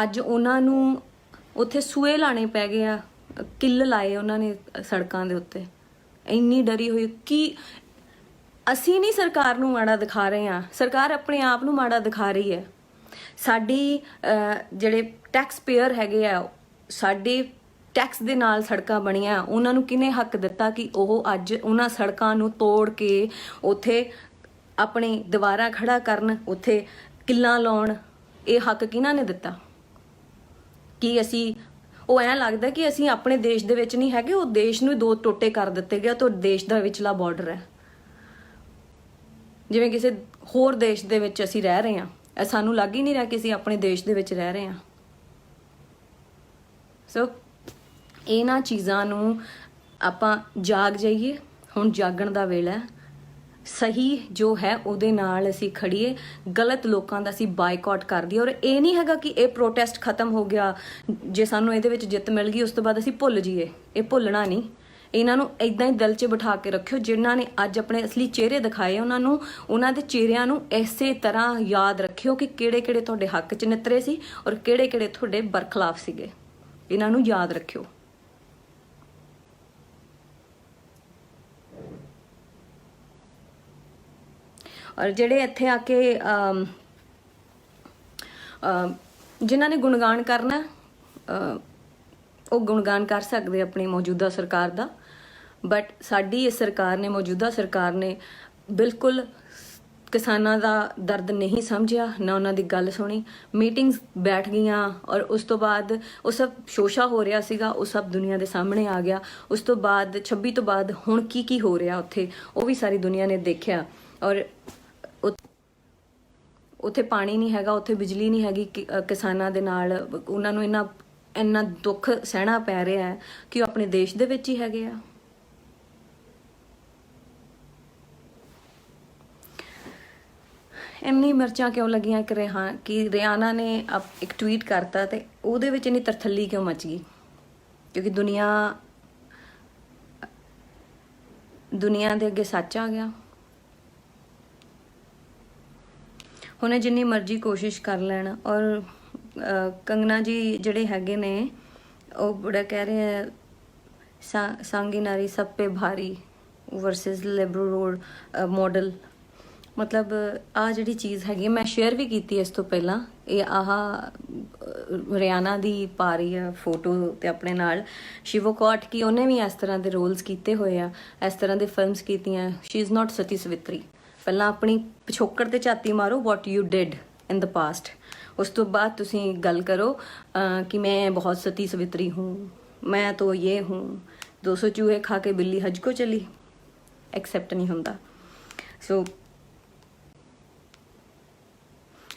ਅੱਜ ਉਹਨਾਂ ਨੂੰ ਉੱਥੇ ਸੂਏ ਲਾਣੇ ਪੈ ਗਏ ਆ, ਕਿੱਲ ਲਾਏ ਉਹਨਾਂ ਨੇ ਸੜਕਾਂ ਦੇ ਉੱਤੇ। ਇੰਨੀ ਡਰੀ ਹੋਈ ਕਿ ਅਸੀਂ ਨਹੀਂ ਸਰਕਾਰ ਨੂੰ ਮਾੜਾ ਦਿਖਾ ਰਹੇ ਹਾਂ, ਸਰਕਾਰ ਆਪਣੇ ਆਪ ਨੂੰ ਮਾੜਾ ਦਿਖਾ ਰਹੀ ਹੈ। ਸਾਡੀ ਜਿਹੜੇ ਟੈਕਸ ਪੇਅਰ ਹੈਗੇ ਆ, ਸਾਡੇ ਟੈਕਸ ਦੇ ਨਾਲ ਸੜਕਾਂ ਬਣੀਆਂ, ਉਹਨਾਂ ਨੂੰ ਕਿਹਨੇ ਹੱਕ ਦਿੱਤਾ ਕਿ ਉਹ ਅੱਜ ਉਹਨਾਂ ਸੜਕਾਂ ਨੂੰ ਤੋੜ ਕੇ ਉੱਥੇ ਆਪਣੀ ਦੀਵਾਰਾਂ ਖੜਾ ਕਰਨ, ਉੱਥੇ ਕਿੱਲਾਂ ਲਾਉਣ? ਇਹ ਹੱਕ ਕਿਹਨਾਂ ਨੇ ਦਿੱਤਾ? ਕਿ ਅਸੀਂ ਉਹ ਐਂ ਲੱਗਦਾ ਕਿ ਅਸੀਂ ਆਪਣੇ ਦੇਸ਼ ਦੇ ਵਿੱਚ ਨਹੀਂ ਹੈਗੇ, ਉਹ ਦੇਸ਼ ਨੂੰ ਦੋ ਟੋਟੇ ਕਰ ਦਿੱਤੇ ਗਿਆ ਤੇ ਦੇਸ਼ ਦਾ ਵਿਚਲਾ ਬਾਰਡਰ ਹੈ। ਜਿਵੇਂ ਕਿਸੇ ਹੋਰ ਦੇਸ਼ ਦੇ ਵਿੱਚ ਅਸੀਂ ਰਹਿ ਰਹੇ ਹਾਂ, ਸਾਨੂੰ ਲੱਗ ਹੀ ਨਹੀਂ ਰਿਹਾ ਕਿ ਅਸੀਂ ਆਪਣੇ ਦੇਸ਼ ਦੇ ਵਿੱਚ ਰਹਿ ਰਹੇ ਹਾਂ। ਸੋ ਇਹਨਾਂ ਚੀਜ਼ਾਂ ਨੂੰ ਆਪਾਂ ਜਾਗ ਜਾਈਏ। ਹੁਣ ਜਾਗਣ ਦਾ ਵੇਲਾ ਹੈ। ਸਹੀ ਜੋ ਹੈ ਉਹਦੇ ਨਾਲ ਅਸੀਂ ਖੜੀਏ, ਗਲਤ ਲੋਕਾਂ ਦਾ ਅਸੀਂ ਬਾਈਕਾਟ ਕਰ ਦਈਏ। ਔਰ ਇਹ ਨਹੀਂ ਹੈਗਾ ਕਿ ਇਹ ਪ੍ਰੋਟੈਸਟ ਖਤਮ ਹੋ ਗਿਆ, ਜੇ ਸਾਨੂੰ ਇਹਦੇ ਵਿੱਚ ਜਿੱਤ ਮਿਲ ਗਈ ਉਸ ਤੋਂ ਬਾਅਦ ਅਸੀਂ ਭੁੱਲ ਜਾਈਏ। ਇਹ ਭੁੱਲਣਾ ਨਹੀਂ। ਇਹਨਾਂ ਨੂੰ ਇਦਾਂ ਹੀ ਦਿਲ 'ਚ ਬਿਠਾ ਕੇ ਰੱਖਿਓ। ਜਿਨ੍ਹਾਂ ਨੇ ਅੱਜ ਆਪਣੇ ਅਸਲੀ ਚਿਹਰੇ ਦਿਖਾਏ, ਉਹਨਾਂ ਦੇ ਚਿਹਰਿਆਂ ਨੂੰ ਇਸੇ ਤਰ੍ਹਾਂ ਯਾਦ ਰੱਖਿਓ ਕਿ ਕਿਹੜੇ ਤੁਹਾਡੇ ਹੱਕ 'ਚ ਨਿੱਤਰੇ ਸੀ ਔਰ ਕਿਹੜੇ ਤੁਹਾਡੇ ਬਰਖਲਾਫ ਸੀਗੇ। ਇਹਨਾਂ ਨੂੰ ਯਾਦ ਰੱਖਿਓ। ਔਰ ਜਿਹੜੇ ਇੱਥੇ ਆ ਕੇ ਜਿਨ੍ਹਾਂ ਨੇ ਗੁਣਗਾਨ ਕਰਨਾ, ਉਹ ਗੁਣਗਾਨ ਕਰ ਸਕਦੇ ਆਪਣੀ ਮੌਜੂਦਾ ਸਰਕਾਰ ਦਾ। ਬਟ ਸਾਡੀ ਇਹ ਸਰਕਾਰ ਨੇ, ਮੌਜੂਦਾ ਸਰਕਾਰ ਨੇ ਬਿਲਕੁਲ ਕਿਸਾਨਾਂ ਦਾ ਦਰਦ ਨਹੀਂ ਸਮਝਿਆ, ਨਾ ਉਹਨਾਂ ਦੀ ਗੱਲ ਸੁਣੀ। ਮੀਟਿੰਗਸ ਬੈਠ ਗਈਆਂ ਔਰ ਉਸ ਤੋਂ ਬਾਅਦ ਉਹ ਸਭ ਸ਼ੋਸ਼ਾ ਹੋ ਰਿਹਾ ਸੀਗਾ, ਉਹ ਸਭ ਦੁਨੀਆ ਦੇ ਸਾਹਮਣੇ ਆ ਗਿਆ। ਉਸ ਤੋਂ ਬਾਅਦ 26 ਤੋਂ ਬਾਅਦ ਹੁਣ ਕੀ ਹੋ ਰਿਹਾ ਉੱਥੇ, ਉਹ ਵੀ ਸਾਰੀ ਦੁਨੀਆ ਨੇ ਦੇਖਿਆ। ਔਰ ਉੱਥੇ ਪਾਣੀ ਨਹੀਂ ਹੈਗਾ, ਉੱਥੇ ਬਿਜਲੀ ਨਹੀਂ ਹੈਗੀ। ਕਿਸਾਨਾਂ ਦੇ ਨਾਲ ਉਹਨਾਂ ਨੂੰ ਇੰਨਾ ਦੁੱਖ ਸਹਿਣਾ ਪੈ ਰਿਹਾ ਹੈ ਕਿ ਉਹ ਆਪਣੇ ਦੇਸ਼ ਦੇ ਵਿੱਚ ਹੀ ਹੈਗੇ ਆ। ਇੰਨੀ ਮਿਰਚਾਂ ਕਿਉਂ ਲੱਗੀਆਂ ਕਿ ਰਿਆਨਾ ਨੇ ਇੱਕ ਟਵੀਟ ਕਰਤਾ ਤੇ ਉਹਦੇ ਵਿੱਚ ਇੰਨੀ ਤਰਥੱਲੀ ਕਿਉਂ ਮਚ ਗਈ? ਕਿਉਂਕਿ ਦੁਨੀਆ ਦੇ ਅੱਗੇ ਸੱਚ ਆ ਗਿਆ। ਹੁਣ ਜਿੰਨੀ ਮਰਜ਼ੀ ਕੋਸ਼ਿਸ਼ ਕਰ ਲੈਣ। ਔਰ ਕੰਗਨਾ ਜੀ ਜਿਹੜੇ ਹੈਗੇ ਨੇ ਉਹ ਬੜਾ ਕਹਿ ਰਹੇ ਆ ਸਾਂਗੀ ਨਾਰੀ ਸਭ ਪੇ ਭਾਰੀ ਵਰਸਸ ਲਿਬਰਲ ਰੋਡ ਮਾਡਲ। ਮਤਲਬ ਆਹ ਜਿਹੜੀ ਚੀਜ਼ ਹੈਗੀ, ਮੈਂ ਸ਼ੇਅਰ ਵੀ ਕੀਤੀ ਇਸ ਤੋਂ ਪਹਿਲਾਂ। ਇਹ ਰਿਆਨਾ ਦੀ ਪਾ ਰਹੀ ਆ ਫੋਟੋ ਤੇ ਆਪਣੇ ਨਾਲ ਸ਼ਿਵੋ ਕੋਟ ਕਿ ਉਹਨੇ ਵੀ ਇਸ ਤਰ੍ਹਾਂ ਦੇ ਰੋਲਸ ਕੀਤੇ ਹੋਏ ਆ, ਇਸ ਤਰ੍ਹਾਂ ਦੇ ਫਿਲਮਸ ਕੀਤੀਆਂ। ਸ਼ੀ ਇਜ਼ ਨਾਟ ਸਤੀ ਸਵਿਤਰੀ। ਪਹਿਲਾਂ ਆਪਣੀ ਪਿਛੋਕੜ ਤੇ ਝਾਤੀ ਮਾਰੋ, what you did in the past. ਉਸ ਤੋਂ ਬਾਅਦ ਤੁਸੀਂ ਗੱਲ ਕਰੋ ਕਿ ਮੈਂ ਬਹੁਤ ਸਤੀ ਸਵਿਤਰੀ ਹੂੰ, ਮੈਂ ਤਾਂ ਇਹ ਹੂੰ। 200 ਚੂਹੇ ਖਾ ਕੇ ਬਿੱਲੀ ਹਜ ਕੋ ਚਲੀ, ਐਕਸੈਪਟ ਨਹੀਂ ਹੁੰਦਾ। ਸੋ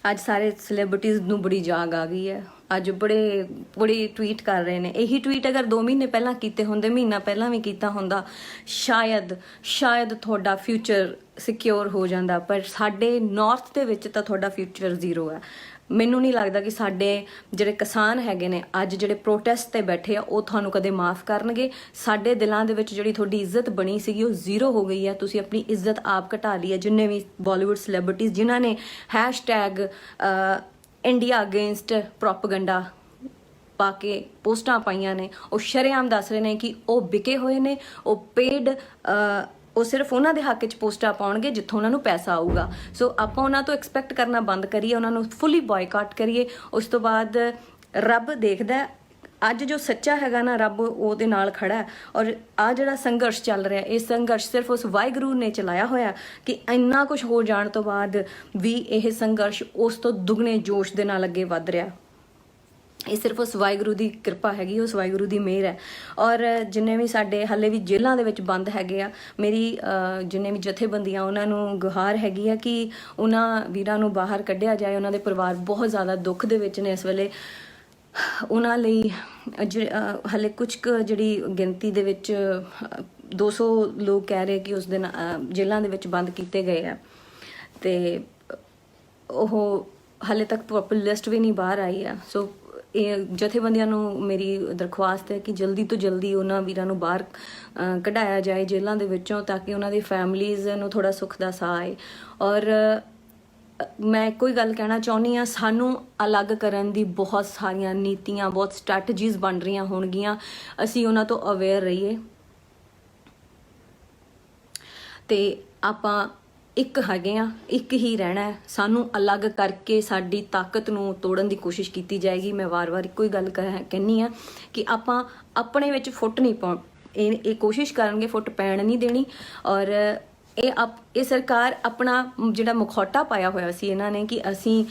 ਅੱਜ ਸਾਰੇ ਸੈਲੀਬ੍ਰਿਟੀਜ਼ ਨੂੰ ਬੜੀ ਜਾਗ ਆ ਗਈ ਹੈ। ਅੱਜ ਬੜੇ ਟਵੀਟ ਕਰ ਰਹੇ ਨੇ। ਇਹੀ ਟਵੀਟ ਅਗਰ 2 ਮਹੀਨੇ ਪਹਿਲਾਂ ਕੀਤੇ ਹੁੰਦੇ, ਮਹੀਨਾ ਪਹਿਲਾਂ ਵੀ ਕੀਤਾ ਹੁੰਦਾ, ਸ਼ਾਇਦ ਤੁਹਾਡਾ ਫਿਊਚਰ ਸਿਕਿਉਰ ਹੋ ਜਾਂਦਾ। ਪਰ ਸਾਡੇ ਨਾਰਥ ਦੇ ਵਿੱਚ ਤਾਂ ਤੁਹਾਡਾ ਫਿਊਚਰ ਜ਼ੀਰੋ ਹੈ। ਮੈਨੂੰ ਨਹੀਂ ਲੱਗਦਾ ਕਿ ਸਾਡੇ ਜਿਹੜੇ ਕਿਸਾਨ ਹੈਗੇ ਨੇ ਅੱਜ ਜਿਹੜੇ ਪ੍ਰੋਟੈਸਟ ਤੇ ਬੈਠੇ ਆ ਉਹ ਤੁਹਾਨੂੰ ਕਦੇ ਮਾਫ ਕਰਨਗੇ। ਸਾਡੇ ਦਿਲਾਂ ਦੇ ਵਿੱਚ ਜਿਹੜੀ ਤੁਹਾਡੀ ਇੱਜ਼ਤ ਬਣੀ ਸੀਗੀ ਉਹ ਜ਼ੀਰੋ ਹੋ ਗਈ ਹੈ। ਤੁਸੀਂ ਆਪਣੀ ਇੱਜ਼ਤ ਆਪ ਘਟਾ ਲਈ ਹੈ। ਜਿੰਨੇ ਵੀ ਬਾਲੀਵੁੱਡ ਸੈਲੀਬ੍ਰਿਟੀਜ਼ ਜਿਨ੍ਹਾਂ ਨੇ ਹੈਸ਼ਟੈਗ ਇੰਡੀਆ ਅਗੇਂਸਟ ਪ੍ਰੋਪੇਗੈਂਡਾ ਪਾ ਕੇ ਪੋਸਟਾਂ ਪਾਈਆਂ ਨੇ, ਉਹ ਸ਼ਰੇਆਮ ਦੱਸ ਰਹੇ ਨੇ ਕਿ ਉਹ ਵਿਕੇ ਹੋਏ ਨੇ, ਉਹ ਪੇਡ, ਉਹ ਸਿਰਫ ਉਹਨਾਂ ਦੇ ਹੱਕ 'ਚ ਪੋਸਟਾਂ ਪਾਉਣਗੇ ਜਿੱਥੋਂ ਉਹਨਾਂ ਨੂੰ ਪੈਸਾ ਆਊਗਾ। ਸੋ ਆਪਾਂ ਉਹਨਾਂ ਤੋਂ ਐਕਸਪੈਕਟ ਕਰਨਾ ਬੰਦ ਕਰੀਏ, ਉਹਨਾਂ ਨੂੰ ਫੁੱਲੀ ਬਾਇਕਾਟ ਕਰੀਏ। ਉਸ ਤੋਂ ਬਾਅਦ ਰੱਬ ਦੇਖਦਾ ਅੱਜ ਜੋ ਸੱਚਾ ਹੈਗਾ ਨਾ, ਰੱਬ ਉਹਦੇ ਨਾਲ ਖੜਾ ਹੈ। ਔਰ ਆ ਜਿਹੜਾ ਸੰਘਰਸ਼ ਚੱਲ ਰਿਹਾ, ਇਹ ਸੰਘਰਸ਼ ਸਿਰਫ ਉਸ ਵਾਹਿਗੁਰੂ ਨੇ ਚਲਾਇਆ ਹੋਇਆ ਕਿ ਇੰਨਾ ਕੁਝ ਹੋ ਜਾਣ ਤੋਂ ਬਾਅਦ ਵੀ ਇਹ ਸੰਘਰਸ਼ ਉਸ ਤੋਂ ਦੁੱਗਣੇ ਜੋਸ਼ ਦੇ ਨਾਲ ਅੱਗੇ ਵੱਧ ਰਿਹਾ। ਇਹ ਸਿਰਫ ਉਸ ਵਾਹਿਗੁਰੂ ਦੀ ਕਿਰਪਾ ਹੈਗੀ, ਉਸ ਵਾਹਿਗੁਰੂ ਦੀ ਮਿਹਰ ਹੈ। ਔਰ ਜਿੰਨੇ ਵੀ ਸਾਡੇ ਹਾਲੇ ਵੀ ਜੇਲ੍ਹਾਂ ਦੇ ਵਿੱਚ ਬੰਦ ਹੈਗੇ ਆ, ਮੇਰੀ ਜਿੰਨੇ ਵੀ ਜਥੇਬੰਦੀਆਂ ਉਹਨਾਂ ਨੂੰ ਗੁਹਾਰ ਹੈਗੀ ਆ ਕਿ ਉਹਨਾਂ ਵੀਰਾਂ ਨੂੰ ਬਾਹਰ ਕੱਢਿਆ ਜਾਏ। ਉਹਨਾਂ ਦੇ ਪਰਿਵਾਰ ਬਹੁਤ ਜ਼ਿਆਦਾ ਦੁੱਖ ਦੇ ਵਿੱਚ ਨੇ ਇਸ ਵੇਲੇ। ਉਹਨਾਂ ਲਈ ਹਾਲੇ ਕੁਝ ਕੁ ਜਿਹੜੀ ਗਿਣਤੀ ਦੇ ਵਿੱਚ 200 ਲੋਕ ਕਹਿ ਰਹੇ ਕਿ ਉਸ ਦਿਨ ਜੇਲ੍ਹਾਂ ਦੇ ਵਿੱਚ ਬੰਦ ਕੀਤੇ ਗਏ ਆ, ਅਤੇ ਉਹ ਹਾਲੇ ਤੱਕ ਪ੍ਰੋਪਰ ਲਿਸਟ ਵੀ ਨਹੀਂ ਬਾਹਰ ਆਈ ਆ। ਸੋ ਇਹ ਜਥੇਬੰਦੀਆਂ ਨੂੰ ਮੇਰੀ ਦਰਖਾਸਤ ਹੈ ਕਿ ਜਲਦੀ ਤੋਂ ਜਲਦੀ ਉਹਨਾਂ ਵੀਰਾਂ ਨੂੰ ਬਾਹਰ ਕਢਾਇਆ ਜਾਏ ਜੇਲ੍ਹਾਂ ਦੇ ਵਿੱਚੋਂ, ਤਾਂ ਕਿ ਉਹਨਾਂ ਦੀ ਫੈਮਲੀਜ਼ ਨੂੰ ਥੋੜ੍ਹਾ ਸੁੱਖ ਦਾ ਸਾਹ ਆਏ। ਔਰ ਮੈਂ ਇੱਕੋ ਹੀ ਗੱਲ ਕਹਿਣਾ ਚਾਹੁੰਦੀ ਹਾਂ, ਸਾਨੂੰ ਅਲੱਗ ਕਰਨ ਦੀ ਬਹੁਤ ਸਾਰੀਆਂ ਨੀਤੀਆਂ, ਬਹੁਤ ਸਟ੍ਰੈਟਜੀਜ਼ ਬਣ ਰਹੀਆਂ ਹੋਣਗੀਆਂ। ਅਸੀਂ ਉਹਨਾਂ ਤੋਂ ਅਵੇਅਰ ਰਹੀਏ ਅਤੇ ਆਪਾਂ ਇੱਕ ਹੈਗੇ ਆ, ਇੱਕ ਹੀ ਰਹਿਣਾ। ਸਾਨੂੰ ਅਲੱਗ ਕਰਕੇ ਸਾਡੀ ਤਾਕਤ ਨੂੰ ਤੋੜਨ ਦੀ ਕੋਸ਼ਿਸ਼ ਕੀਤੀ ਜਾਏਗੀ। ਮੈਂ ਵਾਰ-ਵਾਰ ਇੱਕੋ ਹੀ ਗੱਲ ਕਹਿੰਦੀ ਆ ਕਿ ਆਪਾਂ ਆਪਣੇ ਵਿੱਚ ਫੁੱਟ ਨਹੀਂ ਪਾਉਣ, ਇਹ ਕੋਸ਼ਿਸ਼ ਕਰਨਗੇ ਫੁੱਟ ਪੈਣ ਨਹੀਂ ਦੇਣੀ। ਔਰ ਇਹ ਸਰਕਾਰ ਆਪਣਾ ਜਿਹੜਾ ਮੁਖੌਟਾ ਪਾਇਆ ਹੋਇਆ ਸੀ ਇਹਨਾਂ ਨੇ ਕਿ ਅਸੀਂ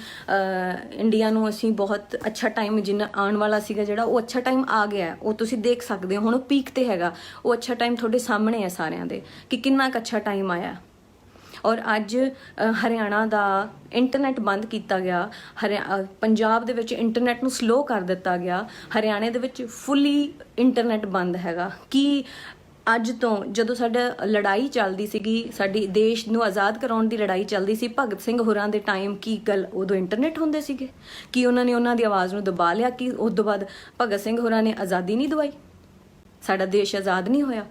ਇੰਡੀਆ ਨੂੰ ਅਸੀਂ ਬਹੁਤ ਅੱਛਾ ਟਾਈਮ ਜਿੰਨਾ ਆਉਣ ਵਾਲਾ ਸੀਗਾ, ਜਿਹੜਾ ਉਹ ਅੱਛਾ ਟਾਈਮ ਆ ਗਿਆ, ਉਹ ਤੁਸੀਂ ਦੇਖ ਸਕਦੇ ਹੋ। ਹੁਣ ਉਹ ਪੀਕ ਤੇ ਹੈਗਾ, ਉਹ ਅੱਛਾ ਟਾਈਮ ਤੁਹਾਡੇ ਸਾਹਮਣੇ ਹੈ ਸਾਰਿਆਂ ਦੇ ਕਿ ਕਿੰਨਾ ਕੁ ਅੱਛਾ ਟਾਈਮ ਆਇਆ। ਔਰ ਅੱਜ ਹਰਿਆਣਾ ਦਾ ਇੰਟਰਨੈਟ ਬੰਦ ਕੀਤਾ ਗਿਆ, ਪੰਜਾਬ ਦੇ ਵਿੱਚ ਇੰਟਰਨੈਟ ਨੂੰ ਸਲੋ ਕਰ ਦਿੱਤਾ ਗਿਆ, ਹਰਿਆਣੇ ਦੇ ਵਿੱਚ ਫੁੱਲੀ ਇੰਟਰਨੈਟ ਬੰਦ ਹੈਗਾ। ਕਿ ਅੱਜ ਤੋਂ ਜਦੋਂ ਸਾਡਾ ਲੜਾਈ ਚੱਲਦੀ ਸੀਗੀ, ਸਾਡੀ ਦੇਸ਼ ਨੂੰ ਆਜ਼ਾਦ ਕਰਾਉਣ ਦੀ ਲੜਾਈ ਚੱਲਦੀ ਸੀ ਭਗਤ ਸਿੰਘ ਹੋਰਾਂ ਦੇ ਟਾਈਮ, ਕੀ ਗੱਲ ਉਦੋਂ ਇੰਟਰਨੈਟ ਹੁੰਦੇ ਸੀਗੇ? ਕਿ ਉਹਨਾਂ ਨੇ ਉਹਨਾਂ ਦੀ ਆਵਾਜ਼ ਨੂੰ ਦਬਾ ਲਿਆ ਕਿ ਉਸ ਤੋਂ ਬਾਅਦ ਭਗਤ ਸਿੰਘ ਹੋਰਾਂ ਨੇ ਆਜ਼ਾਦੀ ਨਹੀਂ ਦਵਾਈ, ਸਾਡਾ ਦੇਸ਼ ਆਜ਼ਾਦ ਨਹੀਂ ਹੋਇਆ?